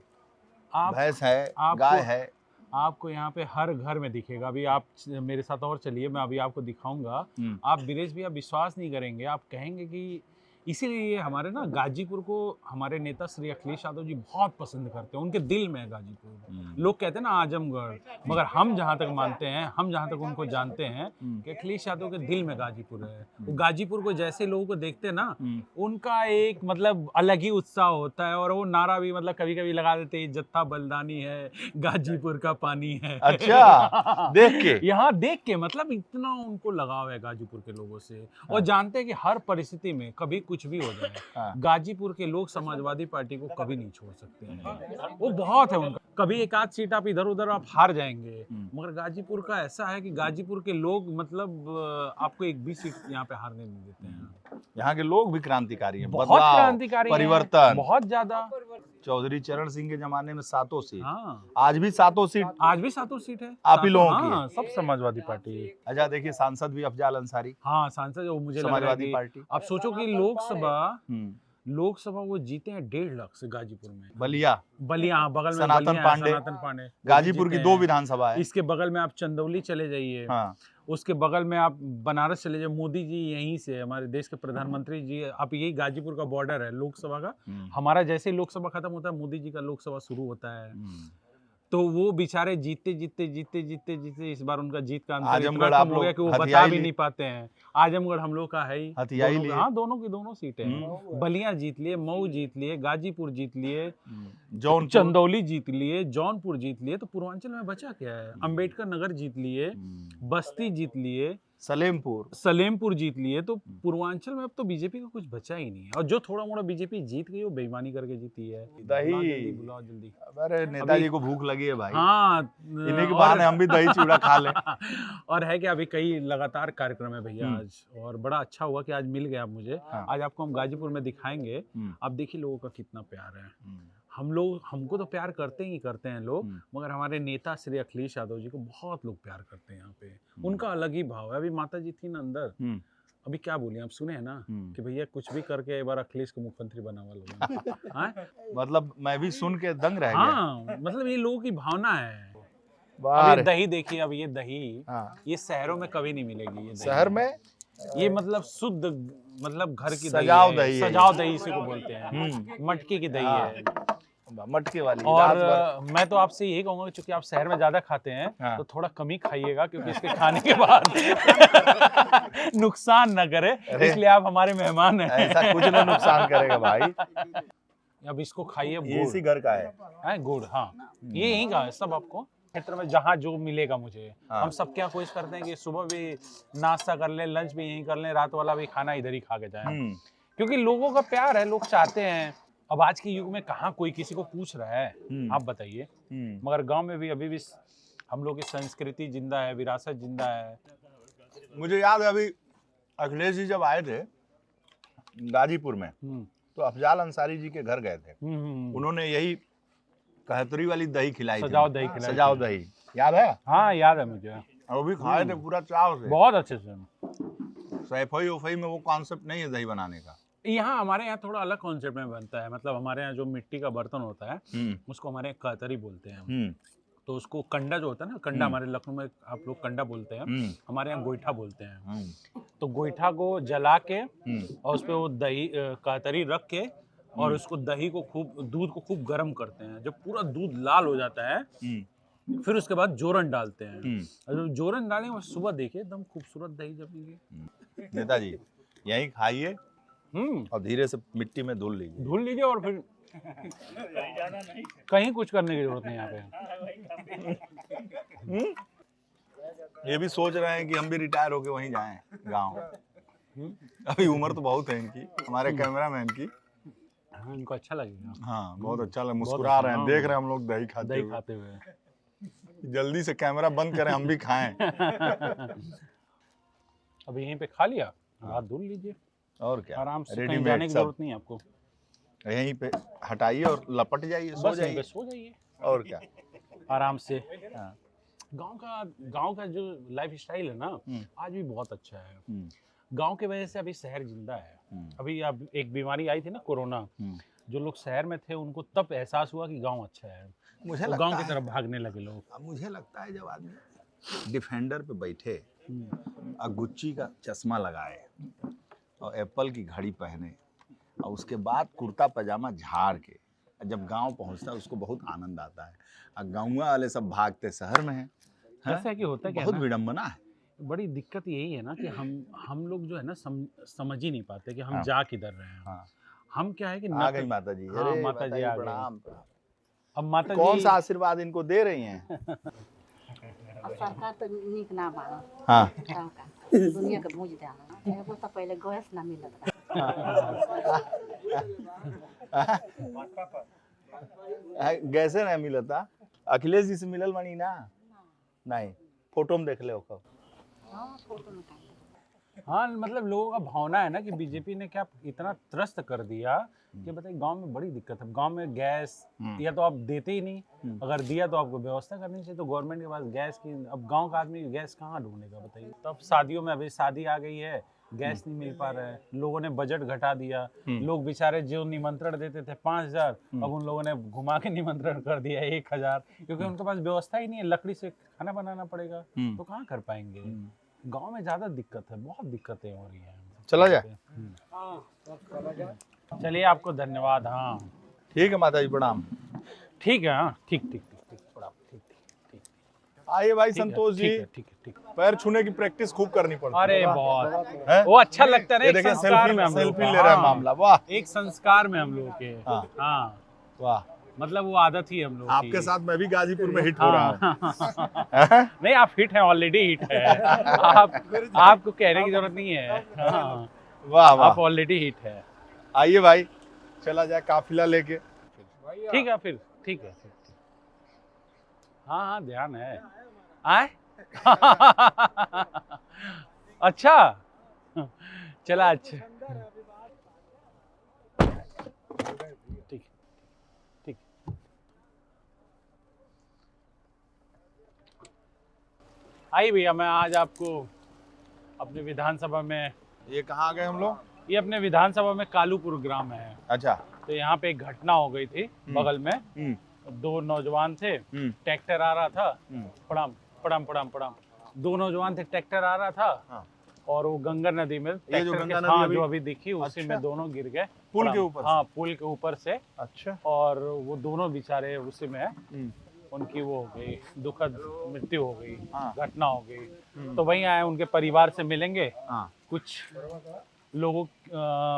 भैंस है, गाय है। आपको यहाँ पे हर घर में दिखेगा। अभी आप मेरे साथ और चलिए, मैं अभी आपको दिखाऊंगा। आप बीरेश भैया विश्वास नहीं करेंगे, आप कहेंगे कि इसीलिए हमारे ना गाजीपुर को हमारे नेता श्री अखिलेश यादव जी बहुत पसंद करते हैं। उनके दिल में है गाजीपुर। लोग कहते हैं ना आजमगढ़, मगर हम जहाँ तक मानते हैं, हम जहाँ तक उनको जानते हैं कि अखिलेश यादव के दिल में गाजीपुर है। वो गाजीपुर को जैसे लोगों को देखते हैं ना, उनका एक मतलब अलग ही उत्साह होता है। और वो नारा भी मतलब कभी कभी लगा देते हैं, जत्था बलिदानी है, गाजीपुर का पानी है। अच्छा, देख के यहाँ देख के मतलब इतना उनको लगाव है गाजीपुर के लोगों से। और जानते हैं कि हर परिस्थिति में कभी कुछ भी हो जाए, गाजीपुर के लोग समाजवादी पार्टी को कभी नहीं छोड़ सकते हैं। वो बहुत है उनका। कभी एक आध सीट आप इधर उधर आप हार जाएंगे, मगर गाजीपुर का ऐसा है कि गाजीपुर के लोग मतलब आपको एक भी सीट यहाँ पे हारने नहीं देते हैं। यहाँ के लोग भी क्रांतिकारी हैं, बहुत क्रांतिकारी, परिवर्तन बहुत ज्यादा। चौधरी चरण सिंह के जमाने में 7 सीट, आज भी 7 सीट, आज भी 7 सीट है आप ही लोगों की। सब समाजवादी पार्टी। अच्छा, देखिए सांसद भी अफजाल अंसारी। हाँ, सांसद वो मुझे समाजवादी पार्टी। आप सोचो कि लोकसभा वो जीते हैं 1.5 लाख से गाजीपुर में। बलिया बगल में सनातन पांडे। गाजीपुर की 2 विधानसभा है। इसके बगल में आप चंदौली चले जाइए, उसके बगल में आप बनारस चले जाइए। मोदी जी यहीं से, हमारे देश के प्रधानमंत्री जी, आप यही गाजीपुर का बॉर्डर है लोकसभा का। हमारा जैसे ही लोकसभा खत्म होता है, मोदी जी का लोकसभा शुरू होता है। तो वो बेचारे जीतते जीतते जीतते जीतते जीतते इस बार उनका जीत का अंतर आजमगढ़ इतना आप कम हो गया लोग कि वो बता हथियाई भी लिए। नहीं पाते हैं। आजमगढ़ हम लोग का है ही, हथियाई दोनों लिए। हाँ, दोनों की दोनों सीटें हैं। बलिया जीत लिए, मऊ जीत लिए, गाजीपुर जीत लिए, जौनपुर चंदौली जीत लिए, जौनपुर जीत लिए, तो पूर्वांचल में बचा क्या है? अंबेडकर नगर जीत लिए, बस्ती जीत लिए, सलेमपुर जीत लिए, तो पूर्वांचल में अब तो बीजेपी का कुछ बचा ही नहीं है। और जो थोड़ा मोड़ा बीजेपी जीत गई वो बेईमानी करके जीती है। दही बुलाओ जल्दी। अरे नेताजी को भूख लगी है भाई, हाँ, इन्हीं के बहाने हम भी दही चूड़ा खा लें। और है कि अभी कई लगातार कार्यक्रम है भैया हम्म। आज, और बड़ा अच्छा हुआ कि आज मिल गए आप मुझे। हाँ। आज आपको हम गाजीपुर में दिखाएंगे। आप देखिए लोगों का कितना प्यार है। हमको तो प्यार करते ही करते हैं लोग, मगर हमारे नेता श्री अखिलेश यादव जी को बहुत लोग प्यार करते हैं यहाँ पे। उनका अलग ही भाव है। अभी माता जी थी ना अंदर, अभी क्या बोले आप सुने हैं ना कि भैया कुछ भी करके एक बार अखिलेश को मुख्यमंत्री बनावा लोग। हाँ? मतलब मैं भी सुन के दंग रह गया। हाँ, मतलब ये लोगों की भावना है। वाह अब रे। ये दही देखिए, अब ये दही हाँ। ये शहरों में कभी नहीं मिलेगी। ये दही शहर में ये मतलब शुद्ध, मतलब घर की सजाव दही दही है। सजाव दही इसी को बोलते हैं। मटकी की दही हाँ। है। मटके वाली और रात भर। मैं तो आपसे यही कहूंगा कि चूंकि आप शहर में ज्यादा खाते हैं हाँ। तो थोड़ा कम ही खाइएगा, क्योंकि इसके खाने के बाद नुकसान न करे, अरे। इसलिए आप हमारे मेहमान हैं। ऐसा कुछ ना नुकसान करेगा भाई, अब इसको खाइए। ये इसी घर का है। गुड़, हाँ, ये यहीं का है सब। आपको क्षेत्र में जहाँ जो मिलेगा मुझे, हाँ। हम सब क्या कोशिश करते हैं कि सुबह भी नाश्ता कर लें, लंच भी यहीं कर लें, रात वाला भी खाना इधर ही खा के जाएं, क्योंकि लोगों का प्यार है, लोग चाहते हैं। अब आज के युग में कहाँ कोई किसी को पूछ रहा है, आप बताइए। मगर गांव में भी अभी भी हम लोग की संस्कृति जिंदा है, विरासत जिंदा है। मुझे याद है अभी अखिलेश जी जब आए थे गाजीपुर में, तो अफजाल अंसारी जी के घर गए थे। उन्होंने यही कहतरी वाली दही खिलाई थी। सजाओ दही खिलाई सजाओ थी। दही याद है? हाँ, याद है मुझे। और वो भी खाए थे पूरा चाव से। बहुत अच्छे से। सैफई उफई में वो कॉन्सेप्ट नहीं है दही बनाने का। यहाँ हमारे यहाँ थोड़ा अलग कॉन्सेप्ट में बनता है। मतलब हमारे यहाँ जो मिट्टी का बर्तन होता है उसको हमारे यहाँ कहतरी बोलते हैं। तो उसको कंडा जो होता है ना, कंडा हमारे लखनऊ में आप लोग कंडा बोलते हैं, हमारे यहाँ गोईठा बोलते हैं। तो गोईठा को जला के और उस पे वो दही कहतरी रख के और उसको दही को खूब, दूध को खूब गर्म करते हैं। जब पूरा दूध लाल हो जाता है फिर उसके बाद जोरन डालते हैं। और जब जोरन डालेंगे सुबह देखिए एकदम खूबसूरत दही जमेगी। नेताजी यही खाइए और धीरे से मिट्टी में धुल लीजिए। धुल लीजिए और फिर कहीं कुछ करने की जरूरत नहीं यहाँ पे। ये भी सोच रहे हैं कि हम भी रिटायर होके वहीं जाएं गांव। अभी उम्र तो बहुत है इनकी, हमारे कैमरामैन की। हाँ, इनको अच्छा लगेगा। हाँ, बहुत अच्छा लग, मुस्कुरा रहे हैं, देख रहे हैं हम लोग दही दही खाते हुए। जल्दी से कैमरा बंद करें, हम भी खाएं। अभी यहीं पे खा लिया, हाथ धुल लीजिए और क्या, आराम से, कहीं रेडीमेड जाने की सब जरूरत नहीं है आपको। यहीं पे हटाइए और लपट जाइए, सो बस यहीं पे जाइए। सो जाइए और क्या। आराम से। हाँ। गांव का जो लाइफ स्टाइल है ना आज भी बहुत अच्छा है। गांव के वजह से अभी शहर जिंदा है। अभी अब एक बीमारी आई थी ना, कोरोना, जो लोग शहर में थे उनको तब एहसास हुआ कि गांव अच्छा है। मुझे तो गांव की तरफ भागने लगे लोग। अब मुझे लगता है जब आदमी डिफेंडर पे बैठे और गुच्ची का चश्मा लगाए और एप्पल की घड़ी पहने और उसके बाद कुर्ता पजामा झाड़ के जब गांव पहुंचता है उसको बहुत आनंद आता है। और गाँव वाले सब भागते शहर में हैं। ऐसा कि होता क्या है बहुत ना, विडम्बना है। बड़ी दिक्कत यही है ना कि हम लोग जो है ना समझ ही नहीं पाते कि हम हाँ। जा किधर रहे हैं। हाँ। हम क्या है कि आ गई माता जी। हाँ, अरे माता जी आ गई। प्रणाम प्रणाम। अब माता कौन जी सा आशीर्वाद इनको दे रही हैं? अब सरकार तो निक ना बा। हाँ। सरकार दुनिया के भूज दे। एगो तो पहले गैस ना मिलत गैसे नहीं मिलता। अखिलेश जी से मिलल मनी ना? नहीं, फोटो में देख ले ओकर। हां फोटो में हाँ, मतलब लोगों का भावना है ना कि बीजेपी ने क्या इतना त्रस्त कर दिया कि बताइए गांव में बड़ी दिक्कत है। गांव में गैस या तो आप देते ही नहीं, अगर दिया तो आपको व्यवस्था करनी चाहिए। तो गवर्नमेंट के पास गैस की, अब गांव का आदमी गैस कहाँ ढूंढेगा बताइए। तो अब शादियों में, अभी शादी आ गई है, गैस नहीं मिल पा रहा है, लोगों ने बजट घटा दिया। लोग बेचारे जो निमंत्रण देते थे 5,000, अब उन लोगों ने घुमा के निमंत्रण कर दिया 1,000, क्योंकि उनके पास व्यवस्था ही नहीं है। लकड़ी से खाना बनाना पड़ेगा, तो कहाँ कर पाएंगे। गांव में ज्यादा दिक्कत है, बहुत दिक्कतें हो रही हैं। चला जाए। चलिए, आपको धन्यवाद। हाँ ठीक है माता जी, प्रणाम। ठीक है। हाँ, ठीक ठीक ठीक ठीक, प्रणाम। आइए भाई ठीक है, संतोष जी, ठीक है, ठीक है। पैर छूने की प्रैक्टिस खूब करनी पड़ती है। अरे वाह। बहुत हैं? वो अच्छा लगता है ना, ये एक देखिए संस्कार में हम लोग सेल्फी का, ले रहा है हाँ, मामला। वाह एक संस्कार में हम लोग के। हाँ। हाँ, वाह, मतलब वो आदत ही है हम लोग की। आपके साथ मैं भी गाजीपुर में हिट हो रहा हूँ। हाँ। नहीं, आप हिट हैं, ऑलरेडी हिट है। आपको कहने की जरूरत नहीं है। हाँ, वाह वाह, आप ऑलरेडी हिट है। आइए भाई, चला जाए काफिला लेके। ठीक है फिर, ठीक है फिर। हाँ हाँ, ध्यान है। आए? अच्छा, चला अच्छा। ठीक ठीक। आइए भैया, मैं आज आपको अपने विधानसभा में, ये कहाँ आ गए हम लोग? ये अपने विधानसभा में कालूपुर ग्राम है। अच्छा। तो यहाँ पे एक घटना हो गई थी बगल में। दो नौजवान थे, ट्रैक्टर आ रहा था, प्रणाम प्रणाम प्रणाम प्रणाम। दो नौजवान थे, ट्रैक्टर आ रहा था। हाँ। और वो गंगा नदी में, ये जो गंगा नदी हाँ, अभी- जो अभी दिखी उसी अच्छा। में दोनों गिर गए पुल के ऊपर से? हाँ, पुल के ऊपर से। अच्छा। और वो दोनों बेचारे उसी में उनकी वो हो गई, दुखद मृत्यु हो गई, हाँ। घटना हो गई। तो वहीं आए, उनके परिवार से मिलेंगे। हाँ। कुछ लोगों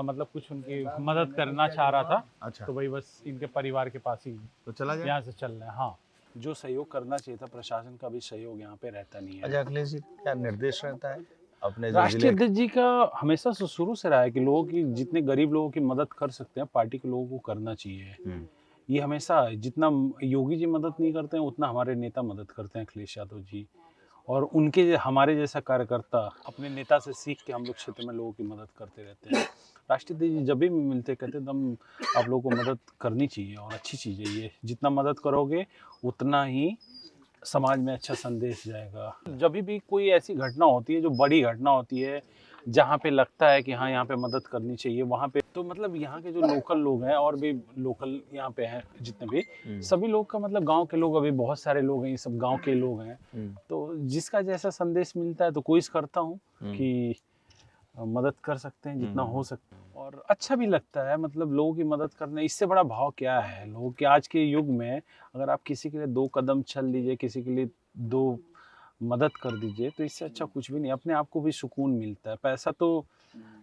मतलब कुछ उनकी मदद करना चाह रहा था। अच्छा, तो वही बस इनके परिवार के पास ही तो चला जाए। यहाँ से चल रहे हैं। हाँ, जो सहयोग करना चाहिए था, प्रशासन का भी सहयोग यहाँ पे रहता नहीं है। अच्छा अखिलेश जी, क्या निर्देश रहता है अपने जो राष्ट्रीय जिले? अध्यक्ष जी का हमेशा से शुरू से रहा है कि लोगों की, जितने गरीब लोगों की मदद कर सकते हैं पार्टी के लोगों को करना चाहिए। ये हमेशा है। जितना योगी जी मदद नहीं करते हैं, उतना हमारे नेता मदद करते हैं, अखिलेश यादव जी। और उनके हमारे जैसा कार्यकर्ता अपने नेता से सीख के हम लोग क्षेत्र में लोगों की मदद करते रहते हैं। राष्ट्रीय अध्यक्ष जी जब भी मिलते कहते एकदम आप लोगों को मदद करनी चाहिए और अच्छी चीज़ है ये। जितना मदद करोगे उतना ही समाज में अच्छा संदेश जाएगा। जब भी कोई ऐसी घटना होती है जो बड़ी घटना होती है, जहाँ पे लगता है कि हाँ यहाँ पे मदद करनी चाहिए, वहाँ पे तो मतलब यहाँ के जो लोकल लोग हैं और भी लोकल यहाँ पे हैं जितने भी, सभी लोग का मतलब गांव के लोग, अभी बहुत सारे लोग हैं, ये सब गांव के लोग हैं। तो जिसका जैसा संदेश मिलता है तो कोशिश करता हूँ कि मदद कर सकते हैं जितना हो सकता है। और अच्छा भी लगता है, मतलब लोगों की मदद करना, इससे बड़ा भाव क्या है लोगों के आज के युग में। अगर आप किसी के लिए 2 कदम चल लीजिए, किसी के लिए 2 मदद कर दीजिए, तो इससे अच्छा कुछ भी नहीं। अपने आप को भी सुकून मिलता है। पैसा तो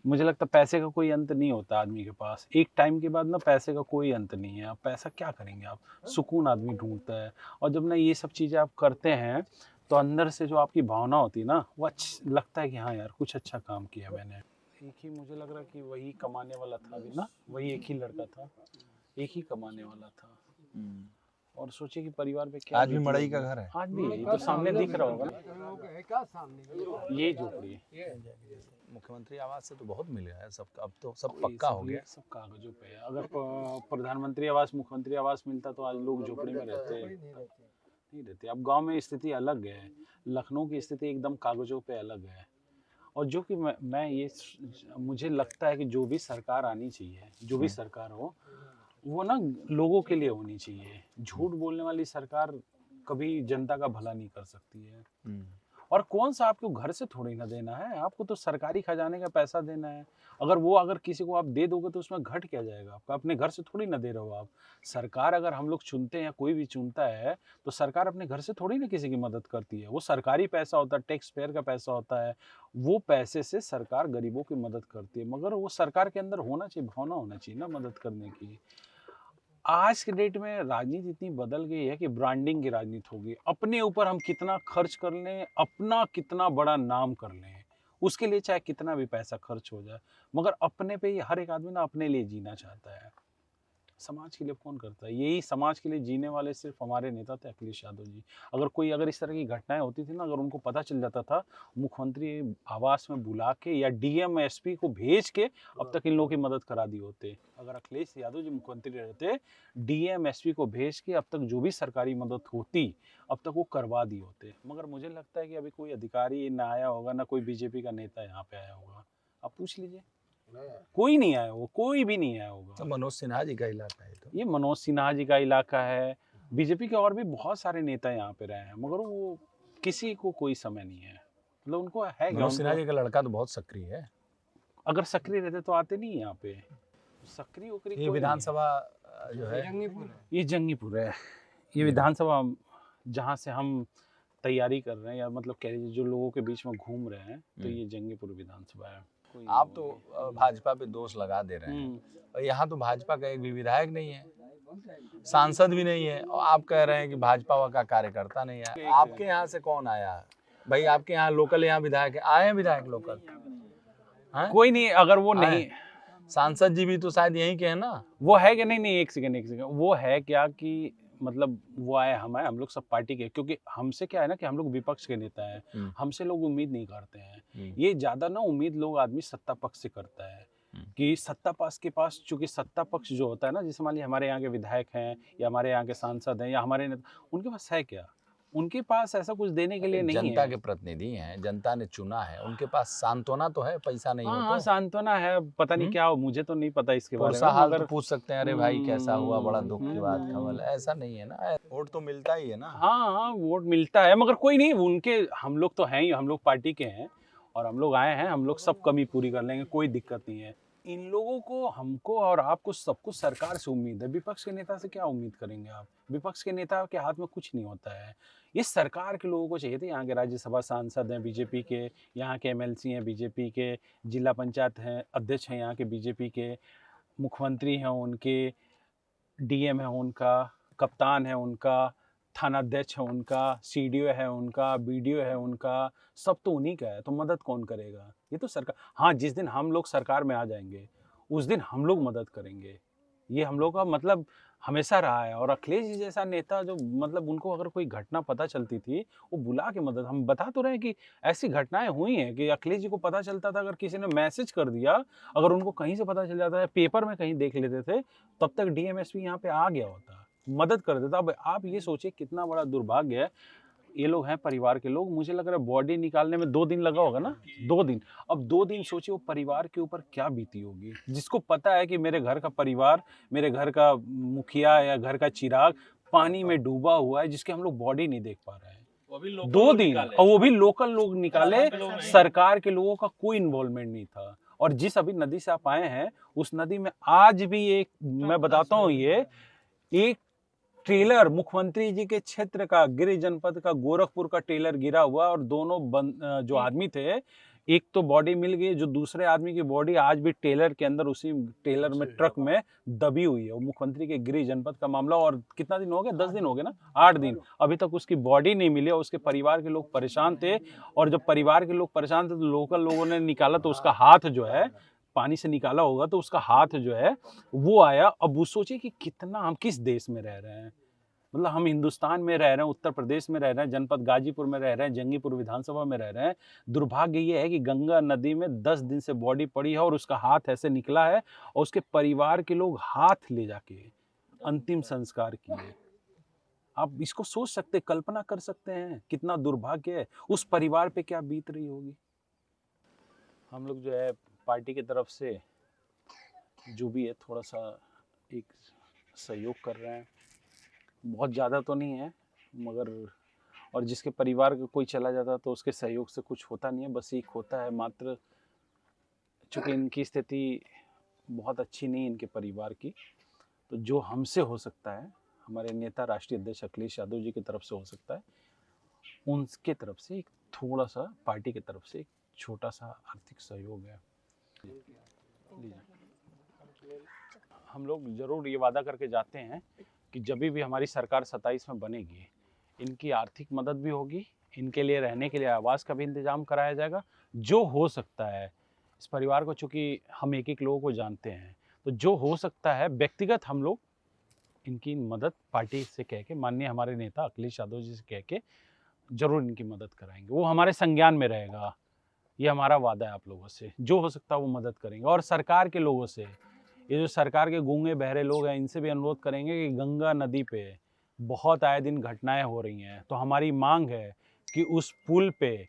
मुझे लगता है पैसे का कोई अंत नहीं होता आदमी के पास। एक टाइम के बाद ना पैसे का कोई अंत नहीं है। आप पैसा क्या करेंगे, आप सुकून आदमी ढूंढता है। और जब ना ये सब चीज़ें आप करते हैं तो अंदर से जो आपकी भावना होती है ना, वो अच्छा लगता है कि हाँ यार कुछ अच्छा काम किया मैंने। एक ही मुझे लग रहा कि वही कमाने वाला था अभी ना, वही एक ही लड़का था, एक ही कमाने वाला था। और सोचे कि परिवार पे क्या, आज भी मड़ई का घर है? आज भी यही तो सामने दिख रहा होगा ना, ये झोपड़ी है। मुख्यमंत्री आवास से तो बहुत मिल गया है सब, अब तो सब पक्का हो गया। सब कागजों पे है। अगर प्रधानमंत्री आवास, मुख्यमंत्री आवास मिलता तो आज लोग झोपड़ी में रहते नहीं रहते। अब गांव में स्थिति अलग है, लखनऊ की स्थिति एकदम कागजों पे अलग है। और जो कि मैं ये मुझे लगता है कि जो भी सरकार आनी चाहिए, जो भी सरकार हो, वो ना लोगों के लिए होनी चाहिए। झूठ बोलने वाली सरकार कभी जनता का भला नहीं कर सकती है। और कौन सा आपको घर से थोड़ी ना देना है, आपको तो सरकारी खजाने का पैसा देना है। अगर किसी को आप दे दोगे तो उसमें घट क्या जाएगा आपका, अपने घर से थोड़ी ना दे रहे हो आप। सरकार अगर हम लोग चुनते हैं या कोई भी चुनता है तो सरकार अपने घर से थोड़ी ना किसी की मदद करती है। वो सरकारी पैसा होता है, टैक्स पेयर का पैसा होता है, वो पैसे से सरकार गरीबों की मदद करती है। मगर वो सरकार के अंदर होना चाहिए, भावना होना चाहिए ना मदद करने की। आज के डेट में राजनीति इतनी बदल गई है कि ब्रांडिंग की राजनीति होगी। अपने ऊपर हम कितना खर्च कर लें, अपना कितना बड़ा नाम कर लें, उसके लिए चाहे कितना भी पैसा खर्च हो जाए, मगर अपने पे ही हर एक आदमी ना अपने लिए जीना चाहता है। समाज के लिए कौन करता है? यही समाज के लिए जीने वाले सिर्फ हमारे नेता थे, अखिलेश यादव जी। अगर इस तरह की घटनाएं होती थी ना, अगर उनको पता चल जाता था, मुख्यमंत्री आवास में बुला के या डीएम एसपी को भेज के अब तक इन लोगों की मदद करा दी होते। अगर अखिलेश यादव जी मुख्यमंत्री रहते, डीएम एसपी को भेज के अब तक जो भी सरकारी मदद होती अब तक वो करवा दी होते। मगर मुझे लगता है कि अभी कोई अधिकारी ना आया होगा, ना कोई बीजेपी का नेता यहाँ पे आया होगा। आप पूछ लीजिए, कोई नहीं आया होगा, कोई भी नहीं आया होगा। तो मनोज सिन्हा जी का इलाका है, तो ये मनोज सिन्हा जी का इलाका है। बीजेपी के और भी बहुत सारे नेता यहाँ पे रहे हैं, मगर वो किसी को कोई समय नहीं है। मतलब उनको है, मनोज सिन्हा जी का लड़का तो बहुत सक्रिय है। अगर सक्रिय रहते तो आते नहीं यहाँ पे। सक्रिय ये विधानसभा जो है, जंगीपुर है। ये जंगीपुर है। ये विधानसभा जहाँ से हम तैयारी कर रहे हैं, या मतलब कह लीजिए जो लोगों के बीच में घूम रहे हैं, तो ये जंगीपुर विधानसभा है। आप तो भाजपा पे दोष लगा दे रहे हैं, और यहाँ तो भाजपा का एक भी विधायक नहीं है, सांसद भी नहीं है, और आप कह रहे हैं कि भाजपा का कार्यकर्ता नहीं है। आपके यहाँ से कौन आया भाई? आपके यहाँ लोकल यहाँ विधायक आए हैं, विधायक लोकल कोई नहीं। अगर वो नहीं, सांसद जी भी तो शायद यहीं के हैं ना। वो है कि नहीं, एक सेकंड, वो है क्या कि मतलब वो आए, हम लोग सब पार्टी के, क्योंकि हमसे क्या है ना कि हम लोग विपक्ष के नेता हैं, हमसे लोग उम्मीद नहीं करते हैं। ये ज्यादा ना उम्मीद लोग आदमी सत्ता पक्ष से करता है, कि सत्ता पक्ष के पास, चूंकि सत्ता पक्ष जो होता है ना, जैसे मान लीजिए हमारे यहाँ के विधायक हैं या हमारे यहाँ के सांसद हैं या हमारे नेता, उनके पास है क्या? उनके पास ऐसा कुछ देने के लिए नहीं है। जनता के प्रतिनिधि हैं, जनता ने चुना है, उनके पास सांत्वना तो है, पैसा नहीं हो हाँ, सांत्वना है, पता नहीं क्या हो, मुझे तो नहीं पता इसके बारे में। हाल तो पूछ सकते हैं, अरे भाई कैसा हुआ, बड़ा दुख की बात, खबर, ऐसा नहीं है ना। वोट तो मिलता ही है ना। हाँ, वोट मिलता है, मगर कोई नहीं, उनके हम लोग तो हैं ही, हम लोग पार्टी के हैं और हम लोग आए हैं, हम लोग सब कमी पूरी कर लेंगे, कोई दिक्कत नहीं है। इन लोगों को, हमको और आपको, सबको सरकार से उम्मीद है। विपक्ष के नेता से क्या उम्मीद करेंगे आप? विपक्ष के नेता के हाथ में कुछ नहीं होता है। ये सरकार के लोगों को चाहिए थे। यहाँ के राज्यसभा सांसद हैं बीजेपी के, यहाँ के एमएलसी हैं बीजेपी के, जिला पंचायत हैं अध्यक्ष हैं यहाँ के बीजेपी के, मुख्यमंत्री हैं उनके, डीएम है उनका, कप्तान है उनका, थानाध्यक्ष है उनका, सीडीओ है उनका, बीडीओ है उनका, सब तो उन्हीं का है। तो मदद कौन करेगा? ये तो सरकार। हाँ, जिस दिन हम लोग सरकार में आ जाएंगे उस दिन हम लोग मदद करेंगे, ये हम लोग का मतलब हमेशा रहा है। और अखिलेश जी जैसा नेता जो, मतलब उनको अगर कोई घटना पता चलती थी, वो बुला के मदद, हम बता तो रहे हैं कि ऐसी घटनाएं हुई हैं कि अखिलेश जी को पता चलता था, अगर किसी ने मैसेज कर दिया, अगर उनको कहीं से पता चल जाता है, पेपर में कहीं देख लेते थे, तब तक डीएमएसपी यहाँ पे आ गया होता, मदद कर देता। अब आप ये सोचिए कितना बड़ा दुर्भाग्य है। ये लोग हैं परिवार के लोग, मुझे लग रहा है बॉडी निकालने में 2 दिन लगा होगा ना, 2 दिन। अब 2 दिन सोचिए वो परिवार के ऊपर क्या बीती होगी, जिसको पता है कि मेरे घर का परिवार, मेरे घर का मुखिया या घर का चिराग पानी में डूबा हुआ है, जिसके हम लोग बॉडी नहीं देख पा रहे हैं। 2 दिन, और वो भी लोकल लोग निकाले, सरकार के लोगों का कोई इन्वॉल्वमेंट नहीं था। और जिस अभी नदी से आप आए हैं, उस नदी में आज भी एक, मैं बताता हूँ, ये एक ट्रेलर मुख्यमंत्री जी के क्षेत्र का, गिरिज जनपद का, गोरखपुर का ट्रेलर गिरा हुआ, और दोनों जो आदमी थे, एक तो बॉडी मिल गई, जो दूसरे आदमी की बॉडी आज भी ट्रेलर के अंदर, उसी ट्रेलर में, ट्रक में दबी हुई है। वो मुख्यमंत्री के गिरिज जनपद का मामला, और कितना दिन हो गया? 10 दिन हो गए ना, 8 दिन, अभी तक उसकी बॉडी नहीं मिली। और उसके परिवार के लोग परेशान थे, और जब परिवार के लोग परेशान थे तो लोकल लोगों ने निकाला, तो उसका हाथ जो है, पानी से निकाला होगा तो उसका हाथ जो है वो आया। अब वो सोचिए कि कितना, हम किस देश में रह रहे हैं, मतलब हम हिंदुस्तान में रह रहे हैं, उत्तर प्रदेश में रह रहे हैं, जनपद गाजीपुर में रह रहे हैं, जंगीपुर विधानसभा में रह रहे हैं। दुर्भाग्य ये है कि गंगा नदी में 10 दिन से बॉडी पड़ी है, और उसका हाथ ऐसे निकला है, और उसके परिवार के लोग हाथ ले जाके अंतिम संस्कार किए। आप इसको सोच सकते, कल्पना कर सकते हैं कितना दुर्भाग्य है, उस परिवार पे क्या बीत रही होगी। हम लोग जो है पार्टी की तरफ से जो भी है, थोड़ा सा एक सहयोग कर रहे हैं, बहुत ज़्यादा तो नहीं है मगर, और जिसके परिवार का कोई चला जाता तो उसके सहयोग से कुछ होता नहीं है, बस एक होता है मात्र, चूँकि इनकी स्थिति बहुत अच्छी नहीं इनके परिवार की, तो जो हमसे हो सकता है, हमारे नेता राष्ट्रीय अध्यक्ष अखिलेश यादव जी की तरफ से हो सकता है, उनके तरफ से एक थोड़ा सा, पार्टी की तरफ से एक छोटा सा आर्थिक सहयोग है। हम लोग जरूर ये वादा करके जाते हैं कि जब भी हमारी सरकार 27 में बनेगी, इनकी आर्थिक मदद भी होगी, इनके लिए रहने के लिए आवास का भी इंतजाम कराया जाएगा, जो हो सकता है। इस परिवार को, चूँकि हम एक लोगों को जानते हैं, तो जो हो सकता है व्यक्तिगत हम लोग इनकी मदद पार्टी से कह के, माननीय हमारे नेता अखिलेश यादव जी से कह के जरूर इनकी मदद कराएंगे। वो हमारे संज्ञान में रहेगा, ये हमारा वादा है आप लोगों से। जो हो सकता है वो मदद करेंगे। और सरकार के लोगों से, ये जो सरकार के गूंगे बहरे लोग हैं, इनसे भी अनुरोध करेंगे कि गंगा नदी पे बहुत आए दिन घटनाएं हो रही हैं, तो हमारी मांग है कि उस पुल पे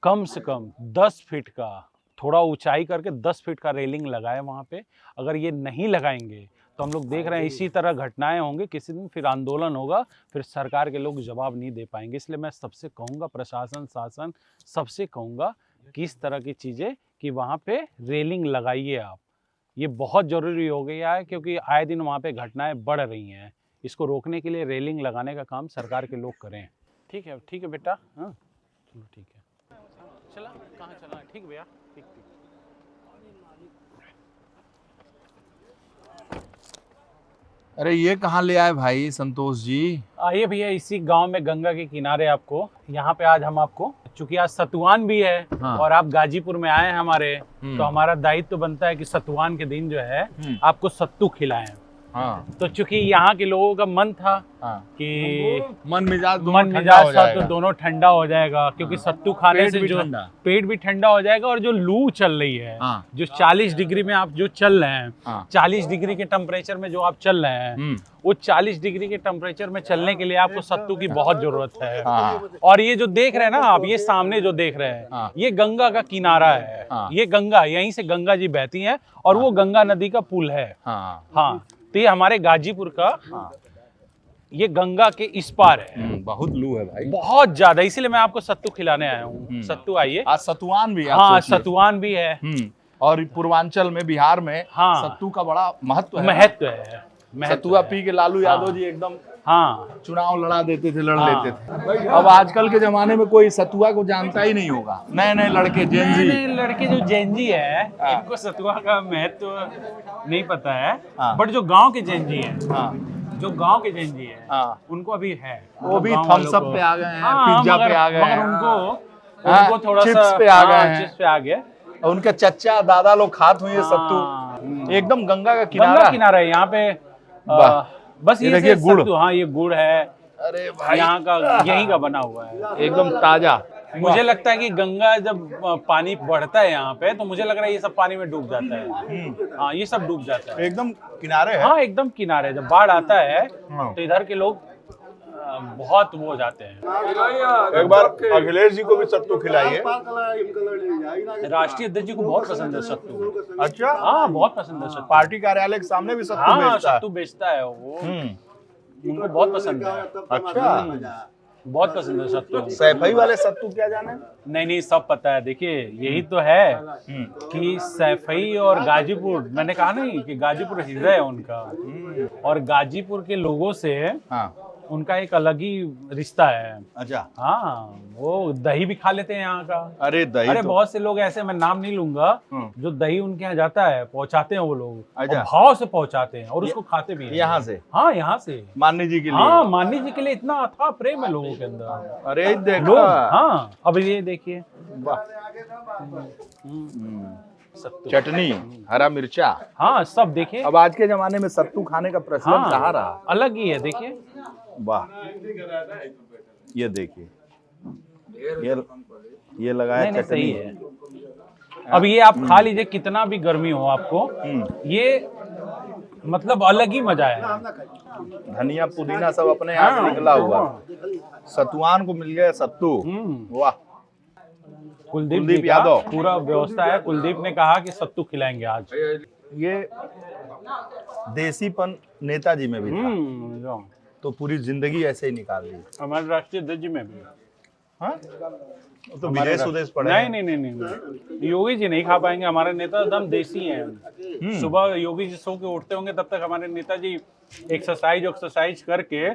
कम से कम 10 फीट का, थोड़ा ऊंचाई करके 10 फीट का रेलिंग लगाए वहाँ पे। अगर ये नहीं लगाएंगे तो हम लोग देख रहे हैं इसी तरह घटनाएं होंगी, किसी दिन फिर आंदोलन होगा, फिर सरकार के लोग जवाब नहीं दे पाएंगे। इसलिए मैं सबसे कहूँगा, प्रशासन, शासन, सबसे कहूँगा कि इस तरह की चीज़ें, कि वहाँ पे रेलिंग लगाइए आप। ये बहुत ज़रूरी हो गया है, क्योंकि आए दिन वहाँ पे घटनाएं बढ़ रही हैं। इसको रोकने के लिए रेलिंग लगाने का काम सरकार के लोग करें। ठीक है बेटा। हाँ चलो ठीक है। चला कहाँ चला? ठीक भैया, ठीक। अरे ये कहाँ ले आए भाई संतोष जी? आइए भैया, इसी गांव में गंगा के किनारे आपको, यहाँ पे आज हम आपको, चूंकि आज सतुवान भी है हाँ। और आप गाजीपुर में आए हैं हमारे, तो हमारा दायित्व तो बनता है कि सतुवान के दिन जो है आपको सत्तू खिलाएं। हाँ। तो चूंकि यहाँ के लोगों का मन था हाँ। कि मन मिजाज था तो दोनों ठंडा हो जाएगा, क्योंकि सत्तू खाने से जो पेट भी ठंडा हो जाएगा, और जो लू चल रही है, जो 40 डिग्री में आप जो चल रहे हैं, 40 डिग्री के टेम्परेचर में जो आप चल रहे हैं, वो 40 डिग्री के टेम्परेचर में चलने के लिए आपको सत्तू की बहुत जरूरत है। और ये जो देख रहे हैं ना आप, ये सामने जो देख रहे हैं, ये गंगा का किनारा है। ये गंगा, यहीं से गंगा जी बहती है, और वो गंगा नदी का पुल है। हाँ, तो ये हमारे गाजीपुर का, ये गंगा के इस पार है। बहुत लू है भाई, बहुत ज्यादा, इसीलिए मैं आपको सत्तू खिलाने आया हूँ। सत्तू आइए। आज सतुवान भी है। हाँ, सतुवान भी है। और पूर्वांचल में, बिहार में हाँ, सत्तू का बड़ा महत्व है। सतुआ पी के लालू यादव जी एकदम चुनाव लड़ा देते थे, लेते थे। अब आजकल के जमाने में कोई सतुआ को जानता ही नहीं होगा। नए लड़के जेनजी, लड़के जो जेनजी है, इनको सतुआ का महत्व नहीं पता है। बट जो गांव के जेनजी है, जो गांव के जेनजी है, उनको अभी है। वो भी थम्स अप पे आ गए हैं, पिज्जा पे आ गए हैं, उनको थोड़ा चिप्स सा पे आ गए हैं, चिप्स पे आ गए। उनके चच्चा दादा लोग खात हुए सत्तू। एकदम गंगा का किनारा है यहाँ पे। बस ये देखिए गुड़। हाँ, ये गुड़ है। अरे भाई, यहाँ का यहीं का बना हुआ है, एकदम ताजा। मुझे लगता है कि गंगा जब पानी बढ़ता है यहाँ पे, तो मुझे लग रहा है ये सब पानी में डूब जाता है। हाँ, ये सब डूब जाता है, एकदम किनारे है। हाँ, एकदम किनारे। जब बाढ़ आता है तो इधर के लोग बहुत वो हो जाते हैं। एक बार अखिलेश जी को भी सत्तू खिलाइए। राष्ट्रीय अध्यक्ष जी को बहुत पसंद है सत्तू। अच्छा, हाँ, बहुत पसंद है सत्तू। पार्टी कार्यालय के सामने भी सत्तू हाँ, बेचता है। सत्तू बेचता है वो, उनको बहुत पसंद है। अच्छा, बहुत पसंद है सत्तू। सैफई वाले सत्तू क्या जाने? नहीं, सब पता है। देखिए, यही तो है कि सैफई और गाजीपुर, मैंने कहा नहीं कि गाजीपुर हृदय है उनका, और गाजीपुर के लोगों से उनका एक अलग ही रिश्ता है। अच्छा, हाँ, वो दही भी खा लेते हैं यहाँ का। अरे दही, अरे तो बहुत से लोग ऐसे, मैं नाम नहीं लूंगा, जो दही उनके यहाँ जाता है, पहुँचाते हैं वो लोग, अच्छा, और भाव से पहुँचाते हैं, और उसको खाते भी हैं यहाँ से। हाँ, यहाँ से माननी जी के लिए। हाँ, माननी जी के लिए इतना अथाह प्रेम है लोगों के अंदर। अरे देखो, लोग, हाँ, अब ये देखिए, चटनी, हरा मिर्चा, हाँ, सब देखिए। अब आज के जमाने में सत्तू खाने का प्रचलन कहाँ रहा? अलग ही है, देखिए। वाह, ये देखिए, ये लगाया नहीं, चटनी। सही है। अब ये आप खा लीजिए, कितना भी गर्मी हो आपको, ये मतलब अलग ही मजा है। धनिया पुदीना सब अपने यहाँ से निकला हुआ। सतुआन को मिल गया सत्तू। वाह, कुलदीप यादव पूरा व्यवस्था है। कुलदीप ने कहा कि सत्तू खिलाएंगे आज। ये देसीपन नेताजी में भी था, तो पूरी जिंदगी ऐसे ही निकाल दी। हमारे राष्ट्रीय अध्यक्ष जी में भी। हाँ, तो विदेश उदेश पड़े। नहीं, योगी जी नहीं खा पाएंगे। हमारे नेता एकदम देसी हैं। सुबह योगी जी सो के उठते होंगे, तब तक हमारे नेताजी एक्सरसाइज करके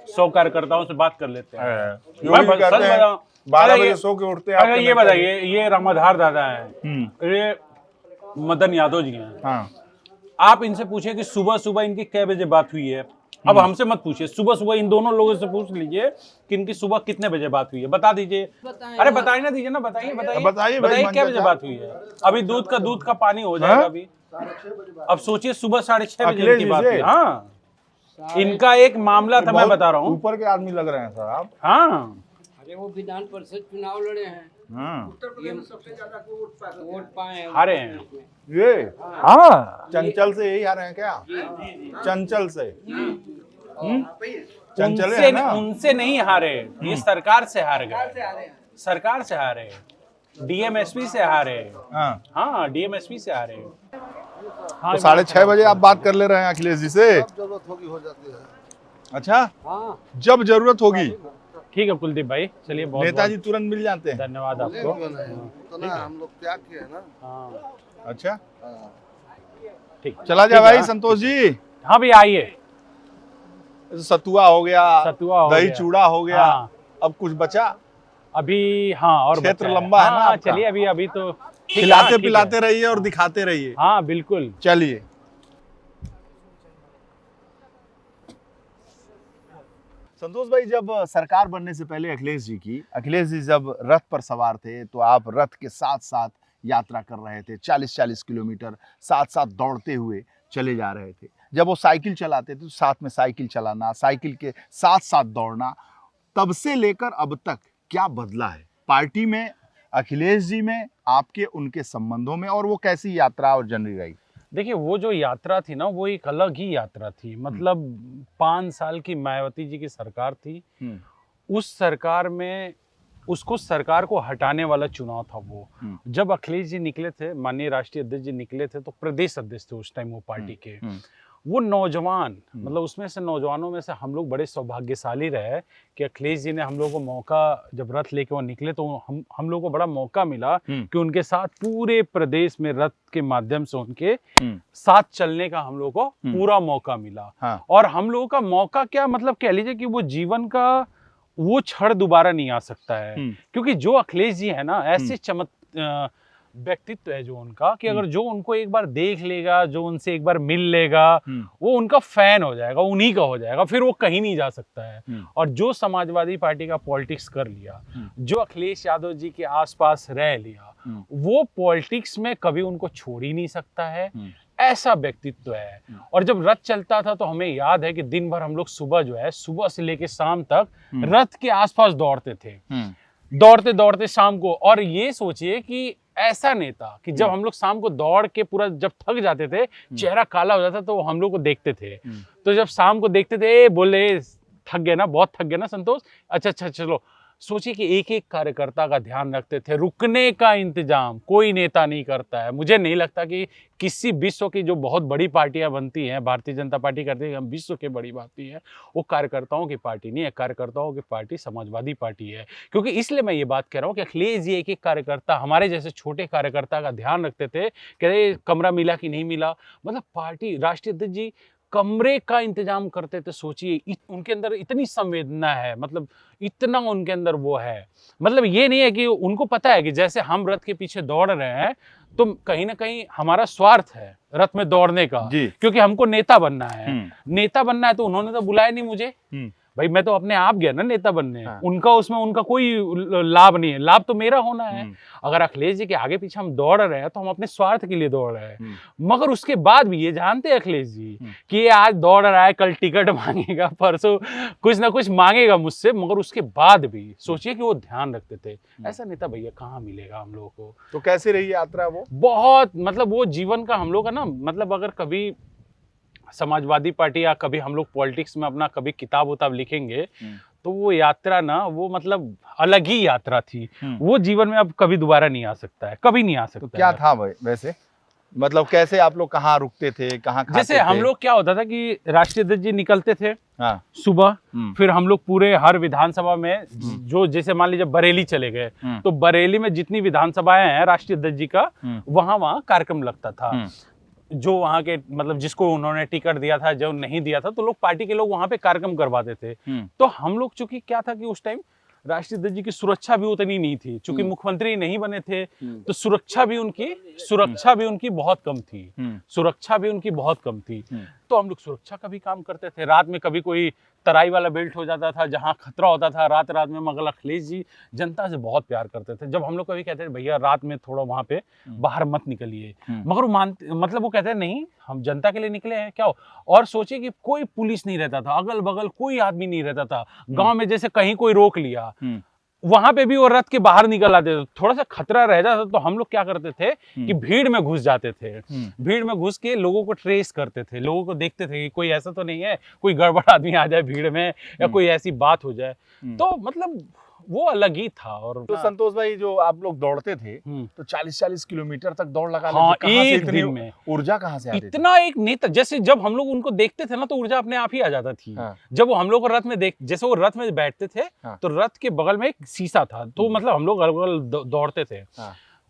100 कार्यकर्ताओं से बात कर लेते हैं। 12 बजे सो के उठते हैं। ये बताइए, ये रामाधार दादा है, ये मदन यादव जी हैं। हाँ। आप इनसे पूछे कि सुबह सुबह इनकी कै बजे बात हुई है। अब हमसे मत पूछिए, सुबह सुबह इन दोनों लोगों से पूछ लीजिए कि इनकी सुबह कितने बजे बात हुई है, बता दीजिए। अरे बताइए ना, दीजिए ना, बताइए क्या बजे बात हुई है। अभी दूध का पानी हो जाएगा अभी। अब सोचिए, सुबह 6:30 बजे की बात हुई। हाँ, इनका एक मामला था, मैं बता रहा हूँ। ऊपर के आदमी लग रहे हैं सर आप। हाँ, अरे वो विधान परिषद चुनाव लड़े हैं, सबसे ज्यादा वोट पाए हारे हैं ये। हाँ, चंचल से यही हारे हैं क्या? चंचल से चंचल है ना? उनसे नहीं हारे, ये सरकार से हार गए। सरकार से हारे, डीएमएसपी से हारे। हाँ, डीएमएसपी से हारे। तो 6:30 बजे आप बात कर ले रहे हैं अखिलेश जी से? जरूरत होगी हो जाती है। अच्छा, जब जरूरत होगी। ठीक है कुलदीप भाई, चलिए। बहुत नेताजी तुरंत मिल जाते हैं। धन्यवाद आपको। तो ना हम लोग त्याग किए ना। हाँ, अच्छा, ठीक, चला जाए भाई संतोष जी। हाँ भी आइए। सतुआ हो गया, सतुआ हो दही गया। चूड़ा हो गया। हाँ, अब कुछ बचा? अभी हाँ और क्षेत्र बचा है। लंबा है ना हाँ, आपका? चलिए अभी तो ठीक है, खिलाते हाँ, ठीक है। पिलाते रहिए और दिखाते रहिए। हाँ बिल्कुल। चलिए। संतोष भाई, जब सरकार बनने से पहले अखिलेश जी जब रथ पर सवार थे तो आप रथ के साथ साथ यात्रा कर रहे थे, 40-40 किलोमीटर साथ साथ दौड़ते हुए चले जा रहे थे। जब वो साइकिल चलाते थे तो साथ में साइकिल चलाना, साइकिल के साथ साथ दौड़ना, तब से लेकर अब तक क्या बदला है पार्टी में, अखिलेश जी में, आपके उनके संबंधों में, और वो कैसी यात्रा और जर्नी रही? देखिए वो जो यात्रा थी ना वो एक अलग ही यात्रा थी। मतलब 5 साल की मायावती जी की सरकार थी। उस सरकार में उसको सरकार को हटाने वाला चुनाव था वो। जब अखिलेश जी निकले थे, माननीय राष्ट्रीय अध्यक्ष जी निकले थे, तो प्रदेश अध्यक्ष थे उस टाइम वो पार्टी के। वो नौजवान, मतलब उसमें से नौजवानों में से हम लोग बड़े सौभाग्यशाली रहे कि अखिलेश जी ने हम लोगों को मौका, जब रथ लेके वो निकले तो हम लोगों को बड़ा मौका मिला कि उनके साथ पूरे प्रदेश में रथ के माध्यम से उनके साथ चलने का हम लोगों को पूरा मौका मिला। हाँ। और हम लोगों का मौका क्या, मतलब कह लीजिए कि वो जीवन का वो क्षण दोबारा नहीं आ सकता है। क्योंकि जो अखिलेश जी है ना, ऐसे व्यक्तित्व है जो उनका, कि अगर जो उनको एक बार देख लेगा, जो उनसे एक बार मिल लेगा, वो उनका फैन हो जाएगा, उन्हीं का हो जाएगा, फिर वो कहीं नहीं जा सकता है। और जो समाजवादी पार्टी का पॉलिटिक्स कर लिया, जो अखिलेश यादव जी के आसपास रह लिया, वो पॉलिटिक्स में कभी उनको छोड़ ही नहीं सकता है। ऐसा व्यक्तित्व है। और जब रथ चलता था तो हमें याद है कि दिन भर हम लोग सुबह जो है, सुबह से लेके शाम तक रथ के आसपास दौड़ते थे, दौड़ते दौड़ते शाम को। और ये सोचिए कि ऐसा नेता कि जब हम लोग शाम को दौड़ के पूरा जब थक जाते थे, चेहरा काला हो जाता, तो वो हम लोग को देखते थे। तो जब शाम को देखते थे, बोले थक गए ना, बहुत थक गए ना संतोष, अच्छा चलो। सोचिए कि एक एक कार्यकर्ता का ध्यान रखते थे। रुकने का इंतजाम कोई नेता नहीं करता है। मुझे नहीं लगता कि किसी विश्व की जो बहुत बड़ी पार्टियां बनती हैं, भारतीय जनता पार्टी करती है, हम विश्व की बड़ी पार्टी है, वो कार्यकर्ताओं की पार्टी नहीं है। कार्यकर्ताओं की पार्टी समाजवादी पार्टी है। क्योंकि इसलिए मैं ये बात कह रहा हूँ कि अखिलेश जी एक एक कार्यकर्ता, हमारे जैसे छोटे कार्यकर्ता का ध्यान रखते थे। कहते कमरा मिला कि नहीं मिला, मतलब पार्टी, राष्ट्रीय अध्यक्ष जी कमरे का इंतजाम करते थे। सोचिए उनके अंदर इतनी संवेदना है, मतलब इतना उनके अंदर वो है। मतलब ये नहीं है कि उनको पता है कि जैसे हम रथ के पीछे दौड़ रहे हैं तो कहीं ना कहीं हमारा स्वार्थ है रथ में दौड़ने का, क्योंकि हमको नेता बनना है। नेता बनना है तो उन्होंने तो बुलाया नहीं मुझे, भाई मैं तो अपने आप गया ना नेता बनने। उनका उसमें उनका कोई लाभ नहीं है, लाभ तो मेरा होना है। अगर अखिलेश जी के आगे पीछे हम दौड़ रहे हैं तो हम अपने स्वार्थ के लिए दौड़ रहे हैं। मगर उसके बाद भी ये जानते हैं अखिलेश जी कि ये आज दौड़ रहा है, कल टिकट मांगेगा, परसों कुछ ना कुछ मांगेगा मुझसे, मगर उसके बाद भी सोचिए कि वो ध्यान रखते थे। ऐसा नेता भैया कहाँ मिलेगा हम लोगों को। तो कैसे रही यात्रा वो? बहुत, मतलब वो जीवन का हम लोग का ना, मतलब अगर कभी समाजवादी पार्टी या कभी हम लोग पॉलिटिक्स में अपना कभी किताब उताब लिखेंगे तो वो यात्रा ना, वो मतलब अलग ही यात्रा थी। वो जीवन में अब कभी दोबारा नहीं आ सकता है, कभी नहीं आ सकता। तो क्या था भाई वैसे, मतलब कैसे आप लोग कहाँ रुकते थे, कहाँ खाते जैसे हम लोग क्या होता था कि राष्ट्रीय अध्यक्ष जी निकलते थे सुबह, फिर हम लोग पूरे हर विधानसभा में जो, जैसे मान लीजिए बरेली चले गए तो बरेली में जितनी विधानसभाएं हैं राष्ट्रीय अध्यक्ष जी का, वहां कार्यक्रम लगता था। जो वहाँ के, मतलब जिसको उन्होंने टिकट दिया था, जो नहीं दिया था, तो लोग पार्टी के लोग वहाँ पे कार्यक्रम करवाते थे। तो हम लोग चूंकि क्या था कि उस टाइम राष्ट्रीय अध्यक्ष जी की सुरक्षा भी उतनी नहीं थी, चूंकि मुख्यमंत्री नहीं बने थे, तो सुरक्षा भी उनकी बहुत कम थी। सुरक्षा भी उनकी बहुत कम थी। तो हम लोग सुरक्षा का भी काम करते थे। रात में कभी कोई तराई वाला बेल्ट हो जाता था जहां खतरा होता था रात में, मगर अखिलेश जी जनता से बहुत प्यार करते थे। जब हम लोग कभी कहते थे भैया रात में थोड़ा वहां पे बाहर मत निकलिए, मगर वो कहते नहीं, हम जनता के लिए निकले हैं, क्या हो। और सोचिए कि कोई पुलिस नहीं रहता था, अगल बगल कोई आदमी नहीं रहता था। गांव में जैसे कहीं कोई रोक लिया, वहां पे भी वो रथ के बाहर निकल आते थे। थोड़ा सा खतरा रह जाता तो हम लोग क्या करते थे कि भीड़ में घुस जाते थे। भीड़ में घुस के लोगों को ट्रेस करते थे, लोगों को देखते थे कि कोई ऐसा तो नहीं है, कोई गड़बड़ आदमी आ जाए भीड़ में या कोई ऐसी बात हो जाए। तो मतलब वो अलग ही था। और तो संतोष भाई, जो आप लोग दौड़ते थे तो 40-40 किलोमीटर तक दौड़ लगा हाँ, लेते, कहाँ से एक इतनी दिन में ऊर्जा कहाँ से आती थी? इतना एक नेता, जैसे जब हम लोग उनको देखते थे ना तो ऊर्जा अपने आप ही आ जाता थी। जब वो हम लोग को रथ में जैसे वो रथ में बैठते थे तो रथ के बगल में एक शीशा था, तो मतलब हम लोग अलग दौड़ते थे।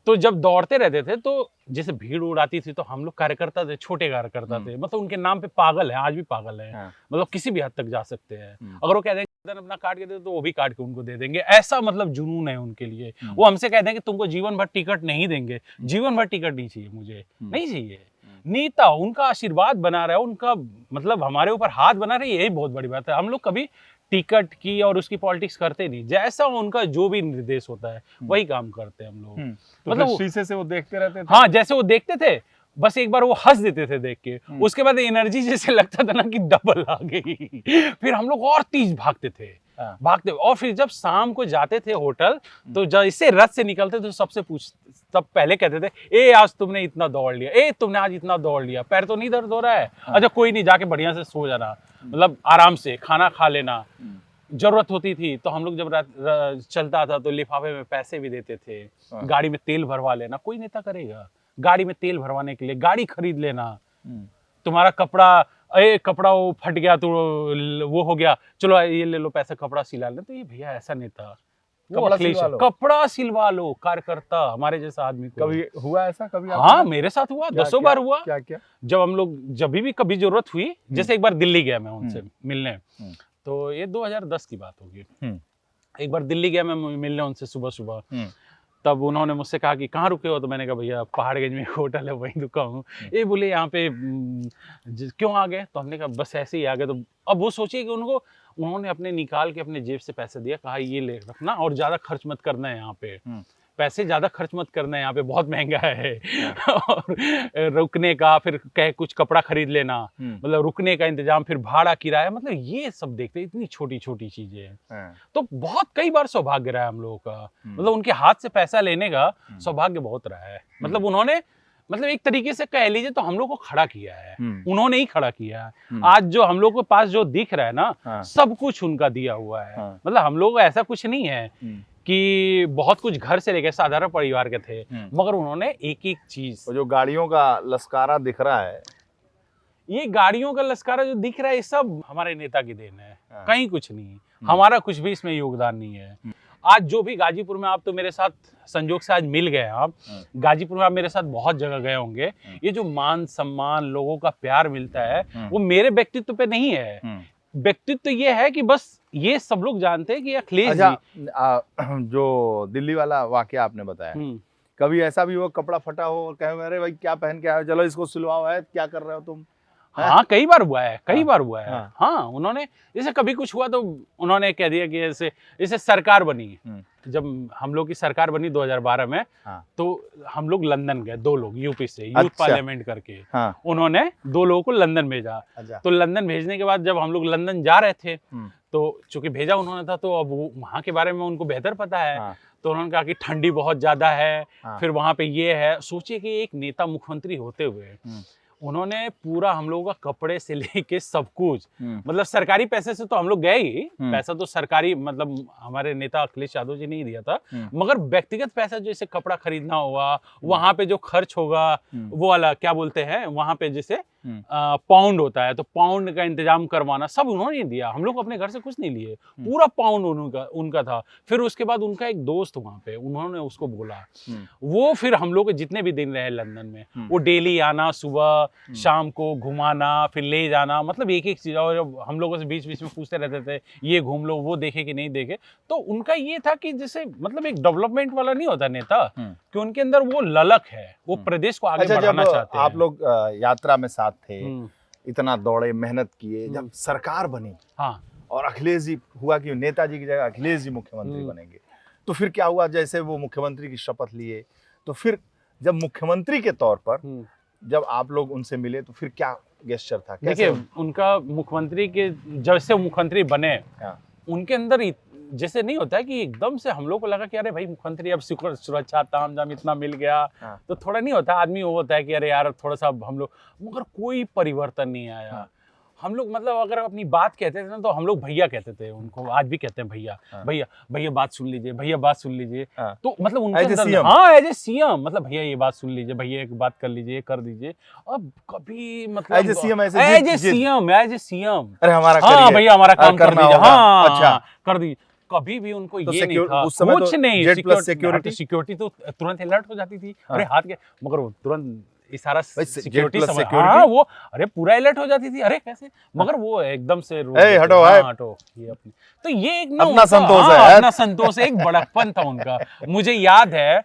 तो जब दौड़ते रहते थे तो जैसे भीड़ उड़ाती थी तो हम लोग कार्यकर्ता थे, छोटे कार्यकर्ता थे, मतलब उनके नाम पे पागल है, आज भी पागल है। मतलब किसी भी हद तक जा सकते हैं। अगर वो कह दें अपना काट के दे तो वो भी काट के उनको दे देंगे, ऐसा मतलब जुनून है उनके लिए। वो हमसे कहते हैं कि तुमको जीवन भर टिकट नहीं देंगे, जीवन भर टिकट नहीं चाहिए मुझे, नहीं चाहिए। नेता उनका आशीर्वाद बना रहा है, उनका मतलब हमारे ऊपर हाथ बना रहे, यही बहुत बड़ी बात है। हम लोग कभी टिकट की और उसकी पॉलिटिक्स करते नहीं, जैसा उनका जो भी निर्देश होता है वही काम करते हैं हम लोग। तो मतलब फिर शीशे से वो देखते रहते थे। हाँ, जैसे वो देखते थे बस एक बार वो हंस देते थे देख के, उसके बाद एनर्जी जैसे लगता था ना कि डबल आ गई, फिर हम लोग और तेज भागते थे, भागते। और फिर जब शाम को जाते थे होटल, तो जैसे रथ से निकलते तो सबसे तब पहले कहते थे, ए आज तुमने इतना दौड़ लिया, ए तुमने आज इतना दौड़ लिया, पैर तो नहीं दर्द हो रहा है? अच्छा कोई नहीं, जाके बढ़िया से सो जाना, मतलब आराम से खाना खा लेना। जरूरत होती थी तो हम लोग जब चलता था तो लिफाफे में पैसे भी देते थे, गाड़ी में तेल भरवा लेना। कोई नेता करेगा गाड़ी में तेल भरवाने के लिए? गाड़ी खरीद लेना। तुम्हारा कपड़ा वो फट गया तो वो हो गया, चलो ये ले लो पैसा, कपड़ा सिला ले। तो ये भैया ऐसा नेता, कपड़ा सिलवा लो कार्यकर्ता, हमारे जैसा आदमी को। कभी हुआ ऐसा? कभी हाँ, मेरे साथ हुआ, 10 बार हुआ। क्या? जब हम लोग जब भी कभी जरूरत हुई, जैसे एक बार दिल्ली गया मैं उनसे मिलने, तो ये 2010 की बात होगी। एक बार दिल्ली गया मैं मिलने उनसे सुबह, तब उन्होंने मुझसे कहा कि कहाँ रुके हो? तो मैंने कहा भैया पहाड़गंज में एक होटल है वहीं रुका हूँ। ये बोले यहाँ पे क्यों आ गए? तो हमने कहा बस ऐसे ही आ गए। तो अब वो सोचिए कि उन्होंने अपने निकाल के अपने जेब से पैसे दिया, कहा ये ले रखना और ज़्यादा खर्च मत करना है यहाँ पे, पैसे ज़्यादा खर्च मत करना है यहाँ पे, बहुत महंगा है। और रुकने का, फिर कहे कुछ कपड़ा खरीद लेना, मतलब रुकने का इंतजाम, फिर भाड़ा किराया, मतलब ये सब देखते, इतनी छोटी छोटी चीजें हैं। तो बहुत कई बार सौभाग्य रहा है हम लोगों का, मतलब उनके हाथ से पैसा लेने का सौभाग्य बहुत रहा है। मतलब उन्होंने मतलब एक तरीके से कह लीजिए तो हम लोग को खड़ा किया है, उन्होंने ही खड़ा किया है। आज जो हम लोग के पास जो दिख रहा है ना, सब कुछ उनका दिया हुआ है। मतलब हम लोग ऐसा कुछ नहीं है कि बहुत कुछ घर से लेकर साधारण परिवार के थे, मगर उन्होंने एक एक चीज। जो गाड़ियों का लश्कारा दिख रहा है, ये गाड़ियों का लश्कारा जो दिख रहा है, ये सब हमारे नेता की देन है, कहीं कुछ नहीं, हमारा कुछ भी इसमें योगदान नहीं है। आज जो भी गाजीपुर में, आप तो मेरे साथ संजोग से आज मिल गए, आप गाजीपुर में आप मेरे साथ बहुत जगह गए होंगे, ये जो मान सम्मान, लोगों का प्यार मिलता है, वो मेरे व्यक्तित्व पे नहीं है। व्यक्तित्व ये है कि बस ये सब लोग जानते हैं कि अखिलेश जी। जो दिल्ली वाला वाकया आपने बताया, कभी ऐसा भी हो कपड़ा फटा हो और कहे अरे भाई क्या पहन के आए हो, चलो इसको सिलवाओ, है क्या कर रहे हो तुम? हाँ, कई बार हुआ है, कई बार हुआ है। हाँ, उन्होंने जैसे कभी कुछ हुआ तो उन्होंने कह दिया कि जैसे सरकार बनी, जब हम लोग की सरकार बनी 2012 में, तो हम लोग लंदन गए, 2 लोग यूपी से, यूथ पार्लियामेंट करके, उन्होंने 2 लोगों को लंदन भेजा। तो लंदन भेजने के बाद जब हम लोग लंदन जा रहे थे, तो चूंकि भेजा उन्होंने था, तो अब वहाँ के बारे में उनको बेहतर पता है, तो उन्होंने कहा कि ठंडी बहुत ज्यादा है, फिर वहाँ पे ये है। सोचिए कि एक नेता मुख्यमंत्री होते हुए उन्होंने पूरा हम लोगों का कपड़े से लेके सब कुछ, मतलब सरकारी पैसे से तो हम लोग गए ही, पैसा तो सरकारी मतलब हमारे नेता अखिलेश यादव जी ने ही दिया था, मगर व्यक्तिगत पैसा जैसे कपड़ा खरीदना हुआ, वहां पे जो खर्च होगा वो वाला क्या बोलते हैं, वहां पे जैसे पाउंड होता है, तो पाउंड का इंतजाम करवाना सब उन्होंने दिया। हम लोग अपने घर से कुछ नहीं लिए, पूरा पाउंड उनका था। फिर उसके बाद उनका एक दोस्त वहां पे, उन्होंने उसको बोला, वो फिर हम लोग जितने भी दिन रहे लंदन में, वो डेली आना, सुबह शाम को घुमाना, फिर ले जाना, मतलब एक एक चीज। और हम लोगों से बीच बीच में पूछते रहते थे ये घूम लो, वो देखे कि नहीं देखे। तो उनका ये था कि जैसे मतलब एक डेवलपमेंट वाला नहीं होता नेता, कि उनके अंदर वो ललक है, वो प्रदेश को आगे बढ़ाना चाहते हैं। आप लोग यात्रा में साथ थे, इतना दौड़े, मेहनत किए, जब सरकार बनी, हाँ, और अखिलेश जी हुआ कि नेताजी की जगह अखिलेश जी मुख्यमंत्री बनेंगे, तो फिर क्या हुआ? जैसे वो मुख्यमंत्री की शपथ लिए, तो फिर जब मुख्यमंत्री के तौर पर जब आप लोग उनसे मिले, तो फिर क्या गेस्चर था? देखिए, उनका मुख्यमंत्री के जैसे मुख्यमंत्री बने, उनके अंदर जैसे नहीं होता है कि एकदम से हम लोग को लगा कि अरे भाई मुख्यमंत्री अब सुरक्षा तामझाम इतना मिल गया, तो थोड़ा नहीं होता, आदमी वो होता है कि अरे यार थोड़ा सा हम लोग, मगर कोई परिवर्तन नहीं आया। हम लोग मतलब अगर अपनी बात कहते थे ना, तो हम लोग भैया कहते थे उनको, आज भी कहते हैं भैया, भैया भैया बात सुन लीजिए, भैया बात सुन लीजिए। तो मतलब उनके अंदर, हाँ, एज ए सीएम, मतलब भैया ये बात सुन लीजिए, भैया एक बात कर लीजिए, ये कर दीजिए। अब कभी मतलब एज ए सीएम, अरे हमारा, हाँ भैया हमारा काम कर दीजिए, हाँ अच्छा कर दीजिए। कभी भी उनको तो ये नहीं था, उस समय कुछ तो नहीं, सिक्योरिटी तो तुरंत अलर्ट हो जाती थी, अरे हाथ के, मगर वो तुरंत ये सारा भाई, सिक्योरिटी Jet Plus समझ, security? हाँ वो अरे पूरा अलर्ट हो जाती थी, अरे कैसे, मगर वो एकदम से रोक ए, देते, हटो, हाँ, है। हटो ये अपनी, तो ये एक ना अपना उनका, संतोष हाँ, है। अपना संतोष है, एक बड़प्पन था उनका। मुझे याद है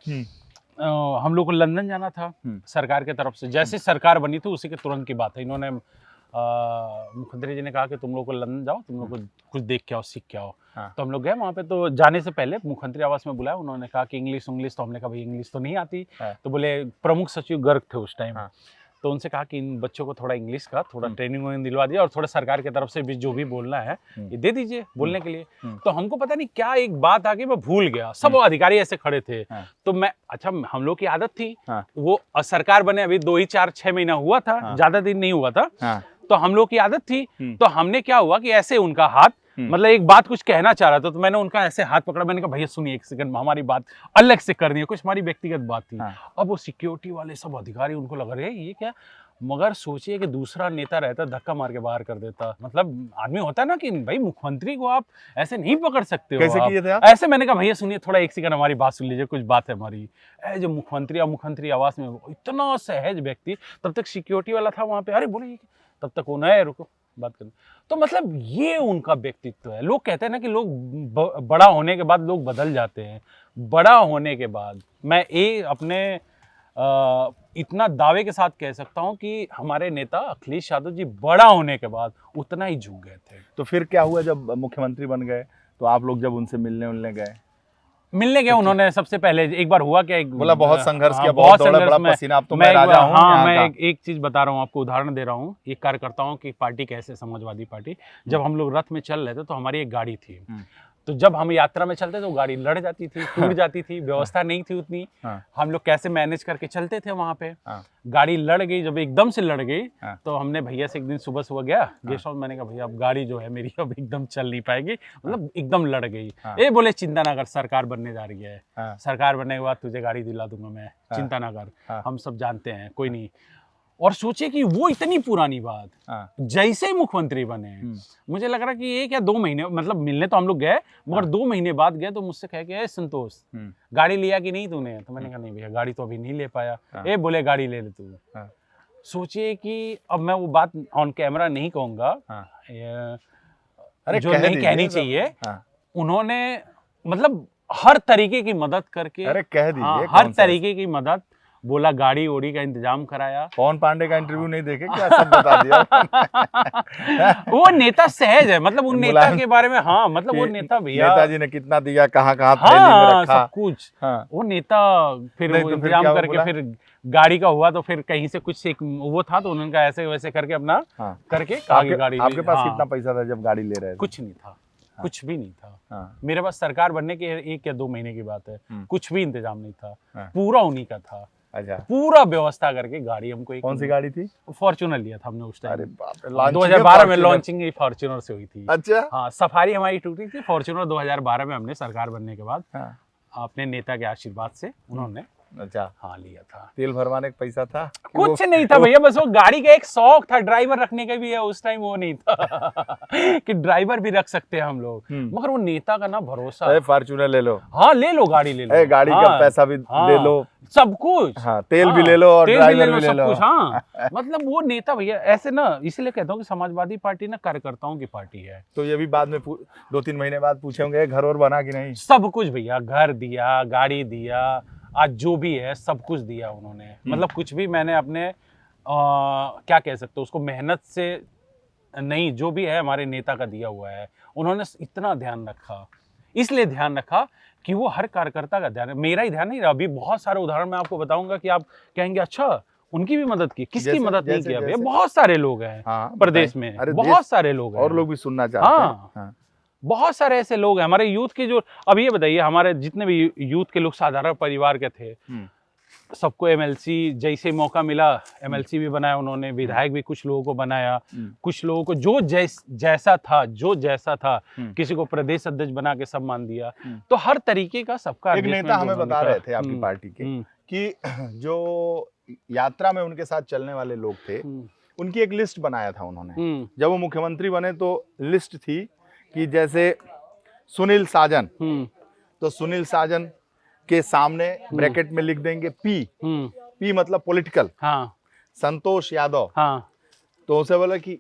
हम लोग को लंदन जाना था सरकार के तरफ से, जैसे सरकार बनी थी उसी के तुरंत की बात है, इन्होंने मुख्यमंत्री जी ने कहा कि तुम लोग को लंदन जाओ, तुम लोग को कुछ देख के आओ, सीख के आओ। हाँ। तो हम लोग गए वहाँ पे, तो जाने से पहले मुख्यमंत्री आवास में बुलाया, उन्होंने कहा कि इंग्लिश, तो हमने कहा भाई इंग्लिश तो नहीं आती। हाँ। तो बोले प्रमुख सचिव गर्ग थे उस टाइम। हाँ। तो उनसे कहा कि इन बच्चों को थोड़ा इंग्लिश का थोड़ा ट्रेनिंग दिलवा दिया, और थोड़ा सरकार की तरफ से भी जो भी बोलना है ये दे दीजिए बोलने के लिए। तो हमको पता नहीं क्या एक बात आ गई, मैं भूल गया, सब अधिकारी ऐसे खड़े थे। तो मैं, अच्छा हम लोग की आदत थी, वो सरकार बने अभी 2 ही 4-6 महीना हुआ था, ज्यादा दिन नहीं हुआ था। तो हम लोग की आदत थी, तो हमने क्या हुआ कि ऐसे उनका हाथ, मतलब एक बात कुछ कहना चाह रहा था, तो मैंने उनका ऐसे हाथ पकड़ा, मैंने कहा भैया सुनिए एक सेकंड, हमारी बात अलग से करनी है, कुछ हमारी व्यक्तिगत बात थी। अब वो सिक्योरिटी वाले सब अधिकारी उनको लग रहे ये क्या, मगर सोचिए कि दूसरा नेता रहता धक्का मार के बाहर कर देता। मतलब आदमी होता है ना कि भाई मुख्यमंत्री को आप ऐसे नहीं पकड़ सकते हो। कैसे किए थे आप? ऐसे मैंने कहा भैया सुनिए थोड़ा एक सेकंड हमारी बात सुन लीजिए, कुछ बात है हमारी। जो मुख्यमंत्री आवास में इतना सहज व्यक्ति, तब तक सिक्योरिटी वाला था वहां पे, अरे बोले तब तक वो नया, रुको बात करना। तो मतलब ये उनका व्यक्तित्व है। लोग कहते हैं ना कि लोग बड़ा होने के बाद लोग बदल जाते हैं, बड़ा होने के बाद मैं अपने इतना दावे के साथ कह सकता हूं कि हमारे नेता अखिलेश यादव जी बड़ा होने के बाद उतना ही झुक गए थे। तो फिर क्या हुआ जब मुख्यमंत्री बन गए, तो आप लोग जब उनसे मिलने गए? मिलने गया, उन्होंने सबसे पहले एक बार हुआ क्या, बोला बहुत संघर्ष किया, बहुत बहुत दौड़ा, बड़ा संघर्ष पसीना, अब तो मैं राजा हूं। हाँ, मैं एक चीज बता रहा हूँ आपको, उदाहरण दे रहा हूँ, एक कार्यकर्ताओं की पार्टी कैसे, समाजवादी पार्टी, जब हम लोग रथ में चल रहे थे तो हमारी एक गाड़ी थी, तो जब हम यात्रा में चलते तो गाड़ी लड़ जाती थी, टूट जाती थी, व्यवस्था नहीं थी उतनी। हम लोग कैसे मैनेज करके चलते थे वहां पे। गाड़ी लड़ गई, जब एकदम से लड़ गई तो हमने भैया से एक दिन सुबह सुबह गया गेस्ट हाउस, मैंने कहा भैया अब गाड़ी जो है मेरी अब एकदम चल नहीं पाएगी, मतलब एकदम लड़ गई। ये बोले चिंता ना कर, सरकार बनने जा रही है, सरकार बनने के बाद तुझे गाड़ी दिला दूंगा मैं, चिंता ना कर, हम सब जानते हैं, कोई नहीं। और सोचे कि वो इतनी पुरानी बात, जैसे ही मुख्यमंत्री बने, मुझे लग रहा कि 1 या 2 महीने, मतलब मिलने तो हम लोग गए, मगर 2 महीने बाद गए तो मुझसे कह के संतोष गाड़ी लिया कि नहीं तूने? तो मैंने कहा नहीं भैया गाड़ी तो अभी नहीं ले पाया। बोले गाड़ी ले तू। सोचिए कि अब मैं वो बात ऑन कैमरा नहीं कहूंगा, जो नहीं कहनी चाहिए, उन्होंने मतलब हर तरीके की मदद करके, अरे कह दीजिए, हर तरीके की मदद, बोला गाड़ी ओड़ी का इंतजाम कराया। पवन पांडे का इंटरव्यू नहीं देखे क्या, सब बता दिया। वो नेता सहज है, मतलब उन नेता के बारे में, हाँ मतलब वो नेता भैया, नेताजी ने कितना दिया, कहाँ थैली में रखा, सब कुछ। वो नेता फिर वो इंतजाम करके फिर गाड़ी का हुआ, तो फिर कहीं से कुछ एक वो था तो उन्होंने ऐसे वैसे करके अपना करके गाड़ी। आपके पास कितना पैसा था जब गाड़ी ले रहे थे? कुछ नहीं था, कुछ भी नहीं था। मेरे पास सरकार बनने के 1 या 2 महीने की बात है, कुछ भी इंतजाम नहीं था, पूरा उन्हीं का था। अच्छा, पूरा व्यवस्था करके गाड़ी हमको एक, कौन सी गाड़ी थी? फॉर्च्यूनर लिया था हमने उस टाइम। अरे बाप रे, 2012 में लॉन्चिंग फॉर्च्यूनर से हुई थी। अच्छा, हाँ, सफारी हमारी टूटी थी, फॉर्च्यूनर 2012 में हमने सरकार बनने के बाद अपने नेता के आशीर्वाद से उन्होंने अच्छा हाँ लिया था। तेल भरवाने का पैसा था? कुछ नहीं था भैया, बस वो गाड़ी का एक शौक था, ड्राइवर रखने का भी है, उस टाइम वो नहीं था कि ड्राइवर भी रख सकते हैं हम लोग, मगर वो नेता का ना भरोसा। फॉर्च्यूनर ले लो, हाँ ले लो, गाड़ी ले लो, गाड़ी का पैसा भी ले लो, सब कुछ, तेल भी ले लो और ड्राइवर भी ले लो, हाँ। मतलब वो नेता भैया ऐसे ना, इसलिए कहता हूँ कि समाजवादी पार्टी ना कार्यकर्ताओं की पार्टी है। तो ये भी बाद में 2-3 महीने बाद पूछेंगे घर और बना कि नहीं? सब कुछ भैया, घर दिया, गाड़ी दिया, आज जो भी है सब कुछ दिया उन्होंने। मतलब कुछ भी मैंने अपने क्या कह सकते हो उसको, मेहनत से नहीं, जो भी है हमारे नेता का दिया हुआ है। उन्होंने इतना ध्यान रखा, इसलिए ध्यान रखा कि वो हर कार्यकर्ता का ध्यान, मेरा ही ध्यान नहीं रहा। अभी बहुत सारे उदाहरण मैं आपको बताऊंगा कि आप कहेंगे अच्छा उनकी भी मदद की, किसकी मदद नहीं किया भैया? बहुत सारे लोग हैं प्रदेश में, बहुत सारे लोग हैं, और लोग भी सुनना चाहते हैं। बहुत सारे ऐसे लोग हैं हमारे यूथ के, जो अब ये बताइए हमारे जितने भी यूथ के लोग साधारण परिवार के थे, सबको एमएलसी जैसे मौका मिला एमएलसी भी बनाया उन्होंने, विधायक भी कुछ लोगों को बनाया, कुछ लोगों को जो जैसा था किसी को प्रदेश अध्यक्ष बना के सम्मान दिया। तो हर तरीके का सबका। एक नेता हमें बता रहे थे आपकी पार्टी के कि जो यात्रा में उनके साथ चलने वाले लोग थे उनकी एक लिस्ट बनाया था उन्होंने। जब वो मुख्यमंत्री बने तो लिस्ट थी कि जैसे सुनील साजन, तो सुनील साजन के सामने ब्रैकेट में लिख देंगे पी, पी मतलब पॉलिटिकल, संतोष यादव, हाँ तो उसे बोला कि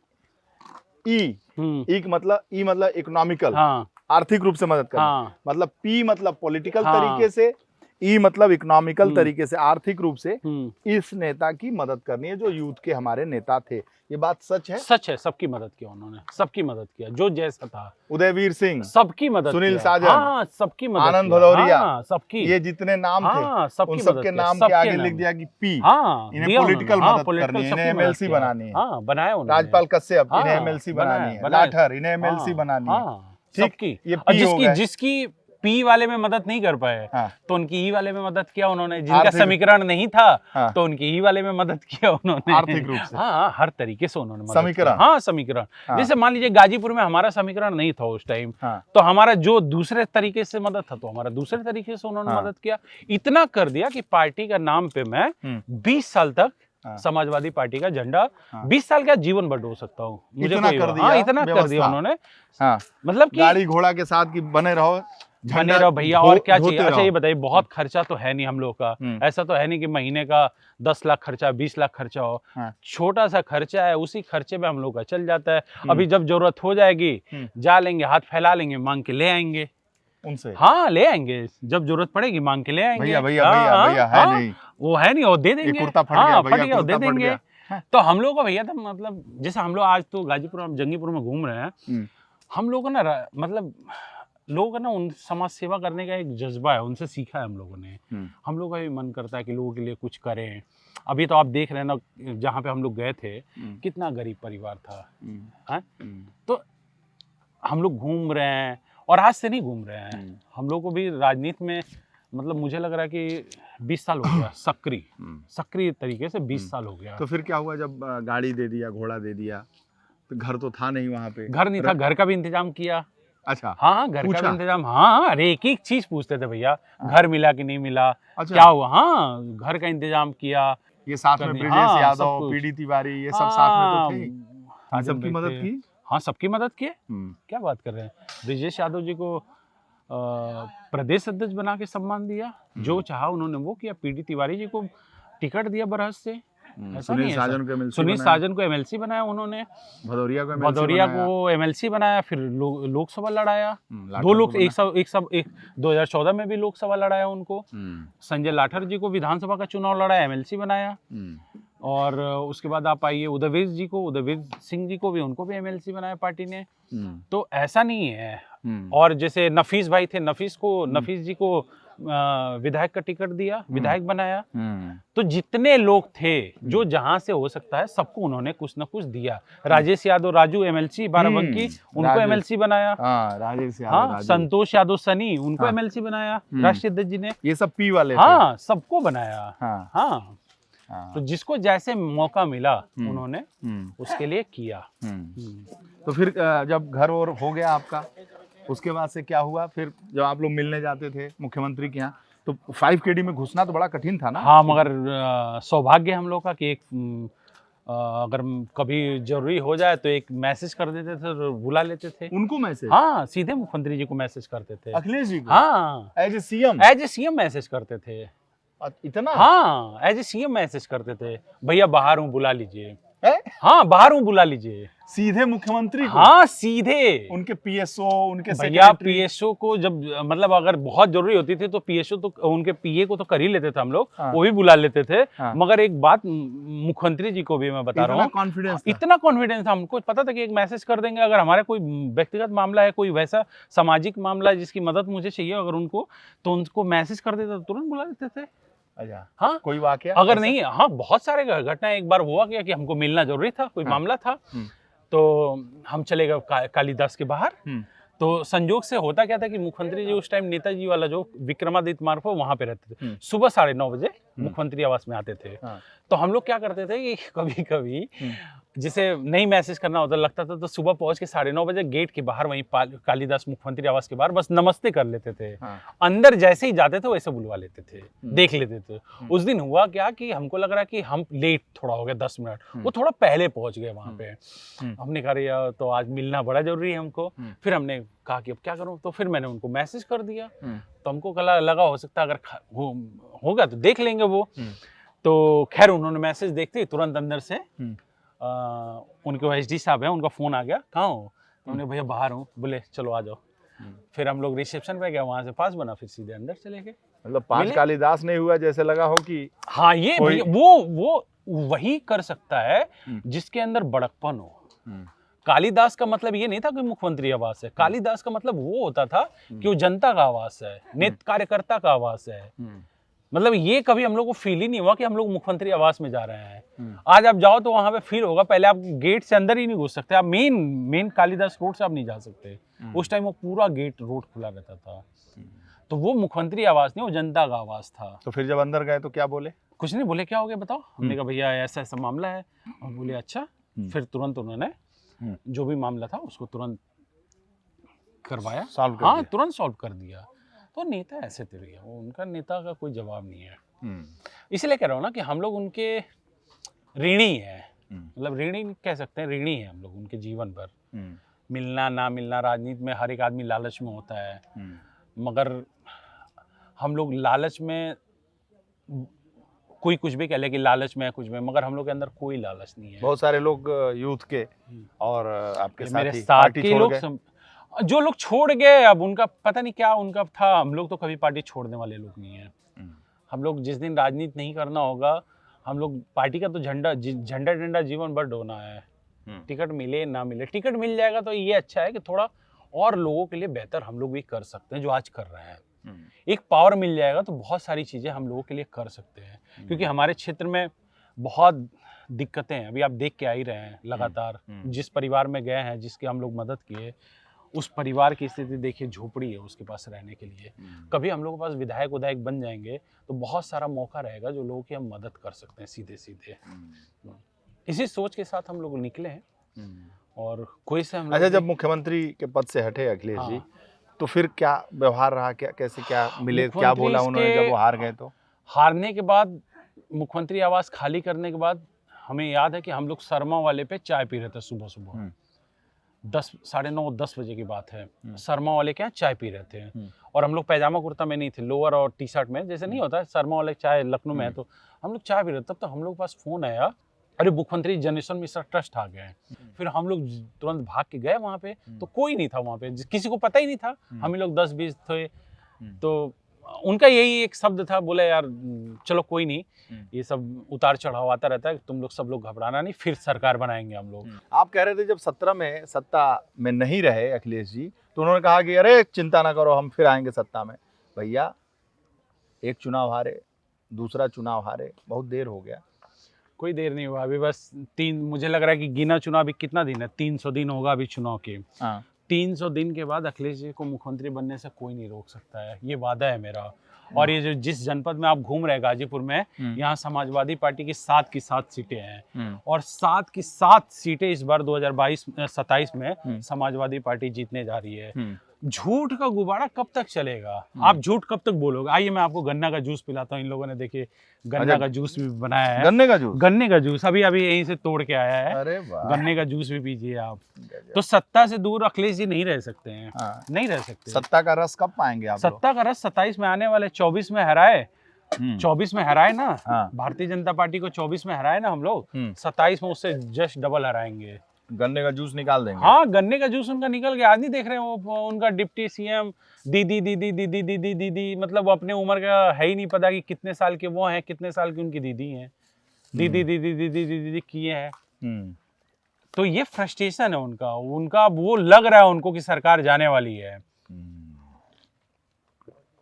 ई मतलब इकोनॉमिकल, हाँ आर्थिक रूप से मदद करना, हाँ मतलब पी मतलब पॉलिटिकल हाँ। तरीके से, ई मतलब इकोनॉमिकल तरीके से, आर्थिक रूप से इस नेता की मदद करनी है जो यूथ के हमारे नेता थे। ये बात सच है? सच है, सबकी मदद किया उन्होंने, सबकी मदद किया जो जैसा था। उदयवीर सिंह, सबकी मदद सुनील किया। साजन, हाँ सबकी मदद आनंद किया। भदौरिया, हाँ, सबकी, ये जितने नाम थे, हाँ, सबकी उन मदद सबके किया, नाम के सबके आगे नाम। लिख दिया कि पी, हाँ इन्हें दिया पॉलिटिकल उन्होंने, हाँ, मदद political करनी है, सबकी इन्हें मदद एमएलसी किया। बनानी है। हाँ बनाया उन्होंने। राजपाल कश्यप, इन्हें हाँ, एमएलसी बनाया, बनानी है। बनाया। लाठर, इन्हें एमएलसी हाँ, बनानी है। हाँ, ठीक, सबकी। ये और पी हो गए। जिसकी पी वाले में मदद नहीं कर पाए, हाँ। तो उनकी ई वाले में मदद किया उन्होंने। जिनका आर्थिक- समीकरण नहीं था, हाँ। तो उनकी ई वाले में मदद किया उन्होंने, आर्थिक रूप से। हाँ हर तरीके से उन्होंने मदद समीकरण। किया। हाँ समीकरण। हाँ। जैसे मान लीजिए गाजीपुर में हमारा समीकरण नहीं था उस टाइम, हाँ। तो हमारा जो दूसरे तरीके से मदद था, तो हमारा दूसरे तरीके से उन्होंने हाँ। मदद किया। इतना कर दिया कि पार्टी का नाम पे मैं 20 साल तक हाँ। समाजवादी पार्टी का झंडा, हाँ। 20 साल का जीवन भर डो सकता हूँ। मुझे इतना कोई- कर दिया हाँ, इतना कर दिया व्यवस्था। उन्होंने। हाँ, मतलब कि गाड़ी घोड़ा के साथ कि बने रहो, बने रहो भैया, और क्या चाहिए। धोते अच्छा ये रहो। बताइए, बहुत खर्चा तो है नहीं हम लोग का, ऐसा तो है नहीं कि महीने का 10 लाख खर्चा, 20 लाख खर्चा हो। हाँ। छोटा सा खर्चा है, उसी खर्चे में हम लोग का चल जाता है। अभी जब जरूरत हो जाएगी, जा लेंगे, हाथ फैला लेंगे, मांग के ले आएंगे उनसे। हाँ ले आएंगे, जब जरूरत पड़ेगी मांग के ले आएंगे। भैया भैया हाँ, भैया हाँ, भैया है हाँ, नहीं, वो है नहीं, वो दे ये देंगे। कुर्ता फट हाँ, गया फट भैया, गया, वो कुर्ता दे फट देंगे। गया। हाँ। तो हम लोग को भैया, तो मतलब जैसे हम लोग आज तो गाजीपुर और जंगीपुर में घूम रहे हैं, हम लोगों को ना मतलब लोगों का ना उन समाज सेवा करने का एक जज्बा है, उनसे सीखा है हम लोगों ने। हम लोग का भी मन करता है कि लोगों के लिए कुछ करें। अभी तो आप देख रहे हैं ना, जहाँ पे हम लोग गए थे, कितना गरीब परिवार था। हाँ? तो हम लोग घूम रहे हैं, और आज से नहीं घूम रहे हैं, हम लोग को भी राजनीति में मतलब मुझे लग रहा है कि 20 साल हो गया सक्रिय तरीके से 20 साल हो गया। तो फिर क्या हुआ जब गाड़ी दे दिया, घोड़ा दे दिया, तो घर तो था नहीं वहाँ पे? घर नहीं था, घर का भी इंतजाम किया। अच्छा। हाँ घर का पूछा? भी इंतजाम, हाँ अरे एक एक चीज पूछते थे भैया, घर मिला कि नहीं मिला, अच्छा। क्या हुआ। हाँ घर का इंतजाम किया। ये साथ में करनी- ब्रिजेश हाँ, सब यादव, कुछ। पीडी तिवारी, ये सब साथ में तो थे ही। इन साजन सबकी भाई मदद थे। की? हाँ सबकी मदद किए। क्या बात कर रहे हैं। ब्रिजेश यादव जी को प्रदेश अध्यक्ष बना के सम्मान दिया, जो चाहा उन्होंने वो किया। पीडी तिवारी जी को टिकट दिया बरहस से, ऐसा सुनील नहीं है साजन ऐसा। को MLC सुनील बनाया। साजन को एमएलसी बनाया उन्होंने, भदौरिया को MLC भदौरिया बनाया। को एमएलसी बनाया, फिर लोकसभा लड़ाया। लाठर दो को लोग बना- 2014 में भी लोकसभा लड़ाया उनको। संजय लाठर जी को विधानसभा का चुनाव लड़ाया, एमएलसी बनाया। और उसके बाद आप आइए उदयवीर जी को, उदयवीर सिंह जी को भी, उनको भी एमएलसी बनाया पार्टी ने। तो ऐसा नहीं है। और जैसे नफीस भाई थे, नफीस जी को विधायक का टिकट दिया, विधायक बनाया। तो जितने लोग थे, जो जहां से हो सकता है, सबको उन्होंने कुछ ना कुछ दिया। राजेश यादव राजू एमएलसी बाराबंकी, उनको राजेश। एमएलसी बनाया। राजेश यादव, हाँ राजू। संतोष यादव सनी, उनको हाँ। एमएलसी बनाया राष्ट्रीय अध्यक्ष जी ने। ये सब पी वाले थे। हाँ सबको बनाया। हाँ। हाँ हाँ। तो जिसको जैसे मौका मिला उन्होंने उसके लिए किया। तो फिर जब घर और हो गया आपका, उसके बाद से क्या हुआ फिर? जब आप लोग मिलने जाते थे मुख्यमंत्री के यहाँ, तो 5KD में घुसना तो बड़ा कठिन था ना? हाँ मगर सौभाग्य हम लोग का कि एक अगर कभी जरूरी हो जाए तो एक मैसेज कर देते थे, तो बुला लेते थे उनको मैसेज? हाँ सीधे मुख्यमंत्री जी को मैसेज करते थे। अखिलेश जी को? हाँ as a CM? As a CM message करते थे। इतना? हाँ एज ए सीएम मैसेज करते थे, भैया बाहर हूँ बुला लीजिए। है? हाँ बाहर हूँ बुला लीजिए। सीधे मुख्यमंत्री को? हाँ सीधे। उनके पीएसओ, उनके भैया सेक्रेटरी? पीएसओ को जब मतलब अगर बहुत जरूरी होती थी तो पीएसओ तो उनके पीए को तो कर ही लेते थे हम लोग। हाँ। वो भी बुला लेते थे। हाँ। मगर एक बात मुख्यमंत्री जी को भी मैं बता रहा हूँ, कॉन्फिडेंस था? इतना कॉन्फिडेंस था, हमको पता था कि एक मैसेज कर देंगे। अगर हमारा कोई व्यक्तिगत मामला है, कोई वैसा सामाजिक मामला है जिसकी मदद मुझे चाहिए अगर उनको, तो उनको मैसेज कर देते, तुरंत बुला लेते थे। अच्छा। हाँ कोई वाकया अगर ऐसा? नहीं, हाँ बहुत सारे घटनाएं। एक बार हुआ क्या कि हमको मिलना जरूरी था, कोई मामला था, तो हम चले गए कालिदास के बाहर। तो संजोग से होता क्या था कि मुख्यमंत्री जी उस टाइम नेताजी वाला जो विक्रमादित्य मार्ग पर वहां पे रहते थे। सुबह 9:30 बजे मुख्यमंत्री आवास में आते थे। हाँ। तो हम लोग क्या करते थे कि कभी कभी जिसे नहीं मैसेज करना होता लगता था, तो सुबह पहुंच के 9:30 बजे गेट के बाहर वहीं कालिदास मुख्यमंत्री आवास के बाहर बस नमस्ते कर लेते थे। हाँ। अंदर जैसे ही जाते थे वैसे बुलवा लेते थे, देख लेते थे। उस दिन हुआ क्या कि हमको लग रहा कि हम लेट थोड़ा हो गया 10 मिनट, वो थोड़ा पहले पहुंच गए वहां पे। हमने कहा यार तो आज मिलना बड़ा जरूरी है हमको। फिर हमने कहा कि अब क्या करूं, तो फिर मैंने उनको मैसेज कर दिया। तो हमको लगा हो सकता है अगर होगा तो देख लेंगे वो। तो खैर उन्होंने मैसेज देखते ही तुरंत अंदर से उनके एसडी साहब हैं, उनका फोन आ गया, कहाँ हो? तो उन्होंने भैया बाहर हूँ, बोले चलो आ जाओ। फिर हम लोग रिसेप्शन पे गए, वहां से पास बना, फिर सीधे अंदर चले गए। मतलब 5 कालिदास नहीं हुआ, जैसे लगा हो कि हाँ ये कोई... वो वही कर सकता है जिसके अंदर बड़कपन हो। कालिदास का मतलब ये नहीं था कि मुख्यमंत्री आवास है, कालिदास का मतलब वो होता था कि वो जनता का आवास है, नेता कार्यकर्ता का आवास है। मतलब ये कभी हम लोग को फील ही नहीं हुआ कि हम लोग मुख्यमंत्री आवास में जा रहे हैं। आज आप जाओ तो वहां पे फील होगा, पहले आप गेट से अंदर ही नहीं घुस सकते, आप मेन कालिदास रोड से आप नहीं जा सकते। उस टाइम वो पूरा गेट रोड खुला रहता था। तो वो मुख्यमंत्री आवास नहीं, वो जनता का आवास था। तो फिर जब अंदर गए तो क्या बोले? कुछ नहीं बोले, क्या हो गया बताओ? हमने कहा भैया ऐसा ऐसा मामला है, और बोले अच्छा। फिर तुरंत उन्होंने जो भी मामला था उसको तुरंत करवाया, सॉल्व कर हाँ दिया। तुरंत सॉल्व कर दिया। तो नेता ऐसे थे भैया, वो उनका नेता का कोई जवाब नहीं है। इसलिए कह रहा हूँ ना कि हम लोग उनके ऋणी है, मतलब ऋणी कह सकते हैं, ऋणी है हम लोग उनके जीवन पर। मिलना ना मिलना, राजनीति में हर एक आदमी लालच में होता है, मगर हम लोग लालच में, कोई कुछ भी कह ले कि लालच में है कुछ में, मगर हम लोग के अंदर कोई लालच नहीं है। बहुत सारे लोग यूथ के और आपके मेरे साथी साथ पार्टी के छोड़ लोग गए। जो लोग छोड़ गए, अब उनका पता नहीं क्या उनका था। हम लोग तो कभी पार्टी छोड़ने वाले लोग नहीं है। हम लोग जिस दिन राजनीति नहीं करना होगा, हम लोग पार्टी का तो झंडा जीवन भर ढोना है। टिकट मिले ना मिले, टिकट मिल जाएगा तो ये अच्छा है कि थोड़ा और लोगों के लिए बेहतर हम लोग भी कर सकते हैं जो आज कर रहे हैं। एक पावर मिल जाएगा तो बहुत सारी चीज़ें हम लोगों के लिए कर सकते हैं, क्योंकि हमारे क्षेत्र में बहुत दिक्कतें हैं। अभी आप देख के आ ही रहे हैं लगातार, जिस परिवार में गए हैं, जिसकी हम लोग मदद किए, उस परिवार की स्थिति देखिए, झोपड़ी है उसके पास रहने के लिए। कभी हम लोगों के पास विधायक बन जाएंगे तो बहुत सारा मौका रहेगा जो लोगों की हम मदद कर सकते हैं सीधे सीधे। इसी सोच के साथ हम लोग निकले हैं। और कोई से हम अच्छा, जब मुख्यमंत्री के पद से हटे अखिलेश जी, तो फिर क्या व्यवहार रहा, क्या कैसे क्या मिले, क्या बोला उन्होंने जब वो हार गए? तो हारने के बाद, मुख्यमंत्री आवास खाली करने के बाद, हमें याद है कि हम लोग शर्मा वाले पे चाय पी रहे थे सुबह सुबह। 9:30 बजे की बात है। शर्मा वाले के यहाँ चाय पी रहे थे, और हम लोग पैजामा कुर्ता में नहीं थे, लोअर और टी शर्ट में, जैसे नहीं होता है शर्मा वाले चाय लखनऊ में है, तो हम लोग चाय पी रहे थे। तब तो हम लोग के पास फोन आया, अरे मुख्यमंत्री जनरेशन मिश्रा ट्रस्ट आ गए। फिर हम लोग तुरंत भाग के गए वहाँ पे, तो कोई नहीं था वहाँ पे, किसी को पता ही नहीं था। हम लोग 10-20 थे। तो उनका यही एक शब्द था, बोले यार चलो कोई नहीं, ये सब उतार चढ़ाव आता रहता है, तुम लोग सब लोग घबराना नहीं, फिर सरकार बनाएंगे हम लोग। आप कह रहे थे जब 17 में सत्ता में नहीं रहे अखिलेश जी, तो उन्होंने कहा कि अरे चिंता ना करो, हम फिर आएंगे सत्ता में। भैया, एक चुनाव हारे, दूसरा चुनाव हारे, बहुत देर हो गया। कोई देर नहीं हुआ, अभी बस मुझे लग रहा है कि गिना चुनाव अभी कितना दिन है, 300 दिन होगा अभी चुनाव के। 300 दिन के बाद अखिलेश जी को मुख्यमंत्री बनने से कोई नहीं रोक सकता है, ये वादा है मेरा। और ये जो जिस जनपद में आप घूम रहे हैं गाजीपुर में, यहाँ समाजवादी पार्टी की 7 की 7 सीटें हैं, और 7 की 7 सीटें इस बार 2027 में समाजवादी पार्टी जीतने जा रही है। झूठ का गुब्बारा कब तक चलेगा? आप झूठ कब तक बोलोगे? आइए मैं आपको गन्ना का जूस पिलाता हूँ। इन लोगों ने देखिए गन्ना का जूस भी बनाया है। गन्ने का जूस अभी यहीं से तोड़ के आया है। अरे वाह, गन्ने का जूस भी पीजिए आप। तो सत्ता से दूर अखिलेश जी नहीं रह सकते हैं। नहीं रह सकते। सत्ता का रस कब पाएंगे आप? सत्ता का रस 27 में आने वाले, 24 में हराए, 24 में हराए ना। भारतीय जनता पार्टी को 24 में हराए ना हम लोग, 27 में उससे जस्ट डबल हराएंगे। गन्ने का जूस निकाल देंगे। हाँ, गन्ने का जूस उनका निकल गया। आज नहीं देख रहे हैं वो उनका डिप्टी सीएम दीदी दीदी दीदी दीदी दीदी, मतलब वो अपने उम्र का है ही नहीं पता कि कितने साल के वो हैं, कितने साल की उनकी दीदी हैं। दीदी दीदी दीदी दीदी किए हैं। तो ये फ्रस्ट्रेशन है उनका वो लग रहा है उनको कि सरकार जाने वाली है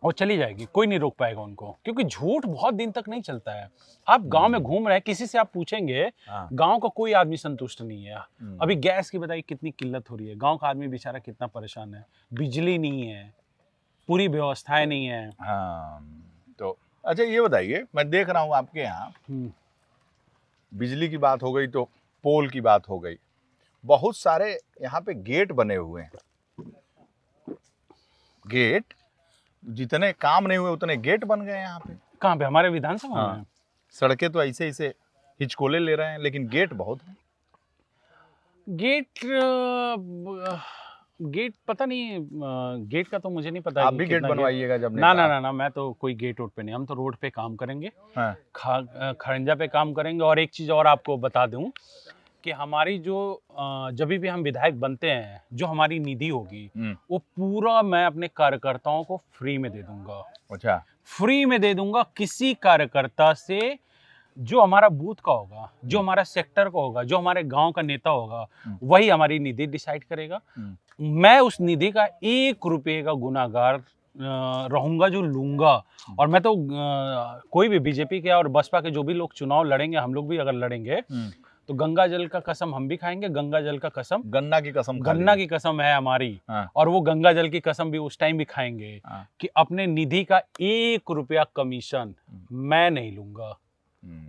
और चली जाएगी, कोई नहीं रोक पाएगा उनको, क्योंकि झूठ बहुत दिन तक नहीं चलता है। आप गांव में घूम रहे हैं, किसी से आप पूछेंगे, गांव का कोई आदमी संतुष्ट नहीं है। अभी गैस की बताइए कितनी किल्लत हो रही है, गांव का आदमी बेचारा कितना परेशान है। बिजली नहीं है, पूरी व्यवस्थाएं नहीं है। तो अच्छा ये बताइए, मैं देख रहा हूँ आपके यहाँ बिजली की बात हो गई तो पोल की बात हो गई, बहुत सारे यहाँ पे गेट बने हुए हैं। गेट जितने काम नहीं हुए उतने गेट बन गए यहाँ पे। कहाँ पे? हमारे विधानसभा में। सड़कें तो ऐसे ऐसे हिचकोले ले रहे हैं, लेकिन गेट बहुत हैं। गेट गेट पता नहीं, गेट का तो मुझे नहीं पता। आप भी गेट बनवाइएगा जब ना ना ना ना, मैं तो कोई गेट वोट पे नहीं, हम तो रोड पे काम करेंगे। हाँ। खरंजा पे काम करेंगे। और एक चीज़ और आपको बता दूं कि हमारी जो जब भी हम विधायक बनते हैं, जो हमारी निधि होगी वो पूरा मैं अपने कार्यकर्ताओं को फ्री में दे दूंगा। अच्छा, फ्री में दे दूंगा। किसी कार्यकर्ता से जो हमारा बूथ का होगा, जो हमारा सेक्टर का होगा, जो हमारे गांव का नेता होगा, वही हमारी निधि डिसाइड करेगा। मैं उस निधि का 1 रुपये का गुनाहगार रहूंगा जो लूंगा। और मैं तो कोई भी बीजेपी के और बसपा के जो भी लोग चुनाव लड़ेंगे, हम लोग भी अगर लड़ेंगे तो गंगा जल का कसम हम भी खाएंगे। गंगा जल का कसम, गन्ना की कसम, गन्ना की कसम है हमारी। हाँ। और वो गंगा जल की कसम भी उस टाइम भी खाएंगे कि अपने निधि का 1 रुपया कमीशन मैं नहीं लूंगा।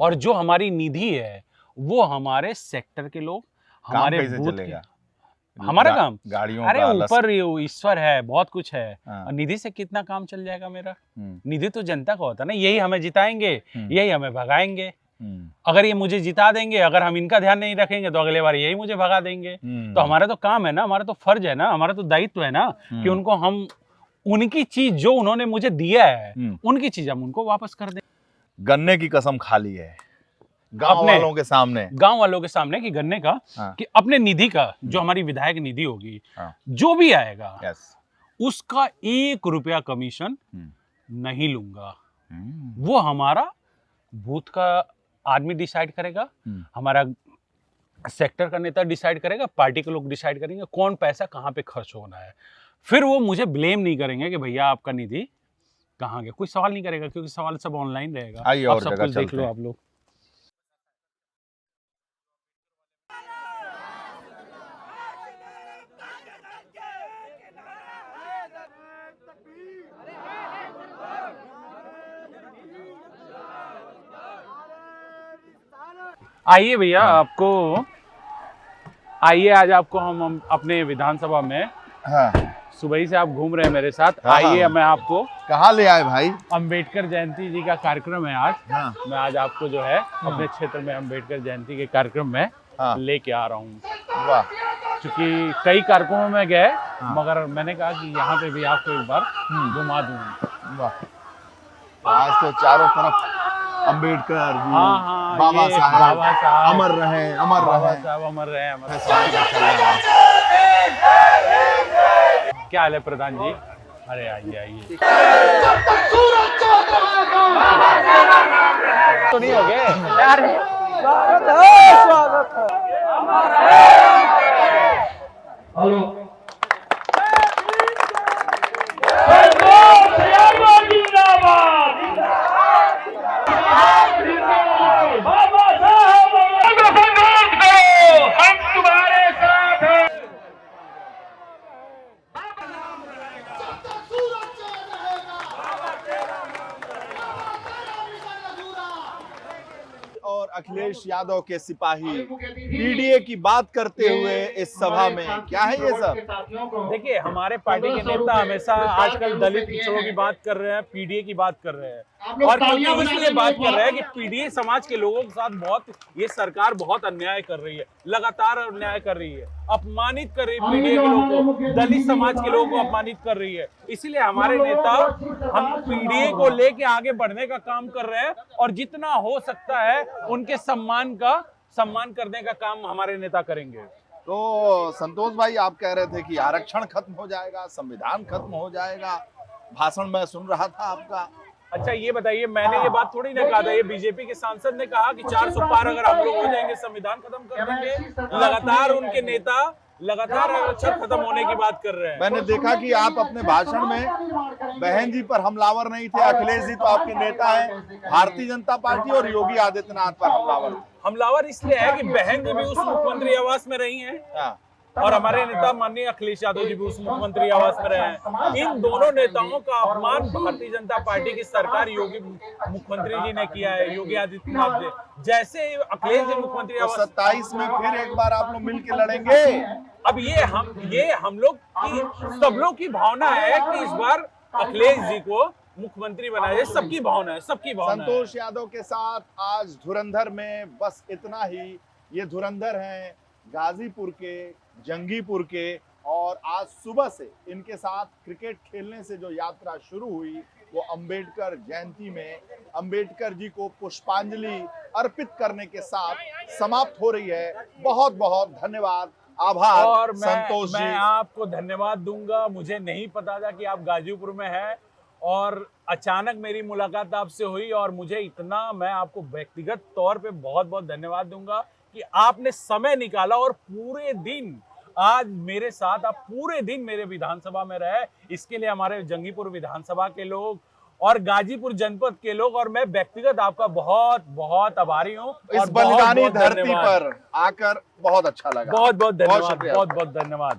और जो हमारी निधि है वो हमारे सेक्टर के लोग, हमारे बूथ के, हमारा काम गाड़ियों अरे का ऊपर ईश्वर है, बहुत कुछ है। और निधि से कितना काम चल जाएगा मेरा। निधि तो जनता का होता है ना, यही हमें जिताएंगे, यही हमें भगाएंगे। अगर ये मुझे जिता देंगे, अगर हम इनका ध्यान नहीं रखेंगे तो अगले बार यही मुझे भगा देंगे। तो हमारा तो काम है ना, हमारा तो फर्ज है ना, हमारा तो दायित्व है ना कि उनको हम उनकी चीज जो उन्होंने मुझे दिया है उनकी चीज हम उनको वापस कर दें। गन्ने की कसम खा ली है गांव वालों के सामने, गांव वालों के सामने कि गन्ने का, कि अपने निधि का, जो हमारी विधायक निधि होगी, जो भी आएगा उसका 1 रुपया कमीशन नहीं लूंगा। वो हमारा बूथ का आदमी डिसाइड करेगा, हमारा सेक्टर का नेता डिसाइड करेगा, पार्टी के लोग डिसाइड करेंगे कौन पैसा कहाँ पे खर्च होना है। फिर वो मुझे ब्लेम नहीं करेंगे कि भैया आपका निधि कहाँ गया। कोई सवाल नहीं करेगा क्योंकि सवाल सब ऑनलाइन रहेगा। आप सब कुछ देख लो आप लोग। आइए भैया, आइए आज आपको हम अपने विधानसभा में, सुबह ही से आप घूम रहे हैं मेरे साथ। आइए, मैं आपको कहाँ ले आए भाई? अंबेडकर जयंती जी का कार्यक्रम है आज। मैं आज आपको जो है अपने क्षेत्र में अंबेडकर जयंती के कार्यक्रम में लेके आ रहा हूँ। वाह। क्योंकि कई कार्यक्रमों में गए, मगर मैंने कहा कि यहाँ पे भी आपको एक बार घुमा दूँ। वाह, आज तो चारों तरफ अंबेडकर जी, बाबा साहब अमर रहे, अमर बाबा रहे, साहब अमर रहे, अमर क्या हाल है प्रधान जी? अरे आइए आइए। तो नहीं हो गए यार? स्वागत है, स्वागत है। हेलो, और अखिलेश यादव के सिपाही पीडीए की बात करते हुए इस सभा में, क्या है ये सब? देखिए, हमारे पार्टी के नेता हमेशा आजकल दलित पिछड़ों की बात कर रहे हैं, पीडीए की बात कर रहे हैं। और इसलिए बात कर रहे हैं कि पीडीए समाज के लोगों के साथ ये सरकार बहुत अन्याय कर रही है, लगातार अन्याय कर रही है, अपमानित कर रही है पीडीए के लोगों को, दलित समाज के लोगों को अपमानित कर रही है। इसीलिए हमारे नेता हम पीडीए को लेके आगे बढ़ने का काम कर रहे हैं और जितना हो सकता है उनके सम्मान करने का काम हमारे नेता करेंगे। तो संतोष भाई, आप कह रहे थे कि आरक्षण खत्म हो जाएगा, संविधान खत्म हो जाएगा, भाषण में सुन रहा था आपका। अच्छा ये बताइए, मैंने ये बात थोड़ी ना कहा था, ये बीजेपी के सांसद ने कहा कि 400 पार अगर हम लोग हो जाएंगे संविधान खत्म कर देंगे। लगातार उनके नेता लगातार आरक्षण खत्म होने की बात कर रहे हैं। मैंने देखा कि आप अपने भाषण में बहन जी पर हमलावर नहीं थे। अखिलेश जी तो आपके नेता हैं, भारतीय जनता पार्टी और योगी आदित्यनाथ पर हमलावर इसलिए है कि बहन जी भी उस मुख्यमंत्री आवास में रही हैं और हमारे नेता माननीय अखिलेश यादव जी भी उस मुख्यमंत्री आवास में रहे हैं। इन दोनों नेताओं का अपमान भारतीय जनता पार्टी की सरकार, योगी मुख्यमंत्री जी ने किया है, योगी आदित्यनाथ जी। जैसे अखिलेश जी मुख्यमंत्री आवास, 27 में फिर एक बार आप लोग मिलकर लड़ेंगे। अब ये हम लोग की, सब लोग की भावना है कि इस बार अखिलेश जी को मुख्यमंत्री बनाया जाए। सबकी भावना है, सबकी भावना। संतोष यादव के साथ आज धुरंधर में बस इतना ही। ये धुरंधर हैं गाजीपुर के, जंगीपुर के और आज सुबह से इनके साथ क्रिकेट खेलने से जो यात्रा शुरू हुई वो अंबेडकर जयंती में अंबेडकर जी को पुष्पांजलि अर्पित करने के साथ समाप्त हो रही है। बहुत बहुत धन्यवाद, आभार और संतोष जी। मैं आपको धन्यवाद दूंगा। मुझे नहीं पता था कि आप गाजीपुर में हैं और अचानक मेरी मुलाकात आपसे हुई और मुझे इतना, मैं आपको व्यक्तिगत तौर पे बहुत बहुत धन्यवाद दूंगा कि आपने समय निकाला और पूरे दिन आज मेरे साथ, आप पूरे दिन मेरे विधानसभा में रहे। इसके लिए हमारे जंगीपुर विधानसभा के लोग और गाजीपुर जनपद के लोग और मैं व्यक्तिगत आपका बहुत बहुत आभारी हूँ। इस बलिदानी धरती पर आकर बहुत अच्छा लगा। बहुत बहुत धन्यवाद, शुक्रिया। बहुत बहुत धन्यवाद।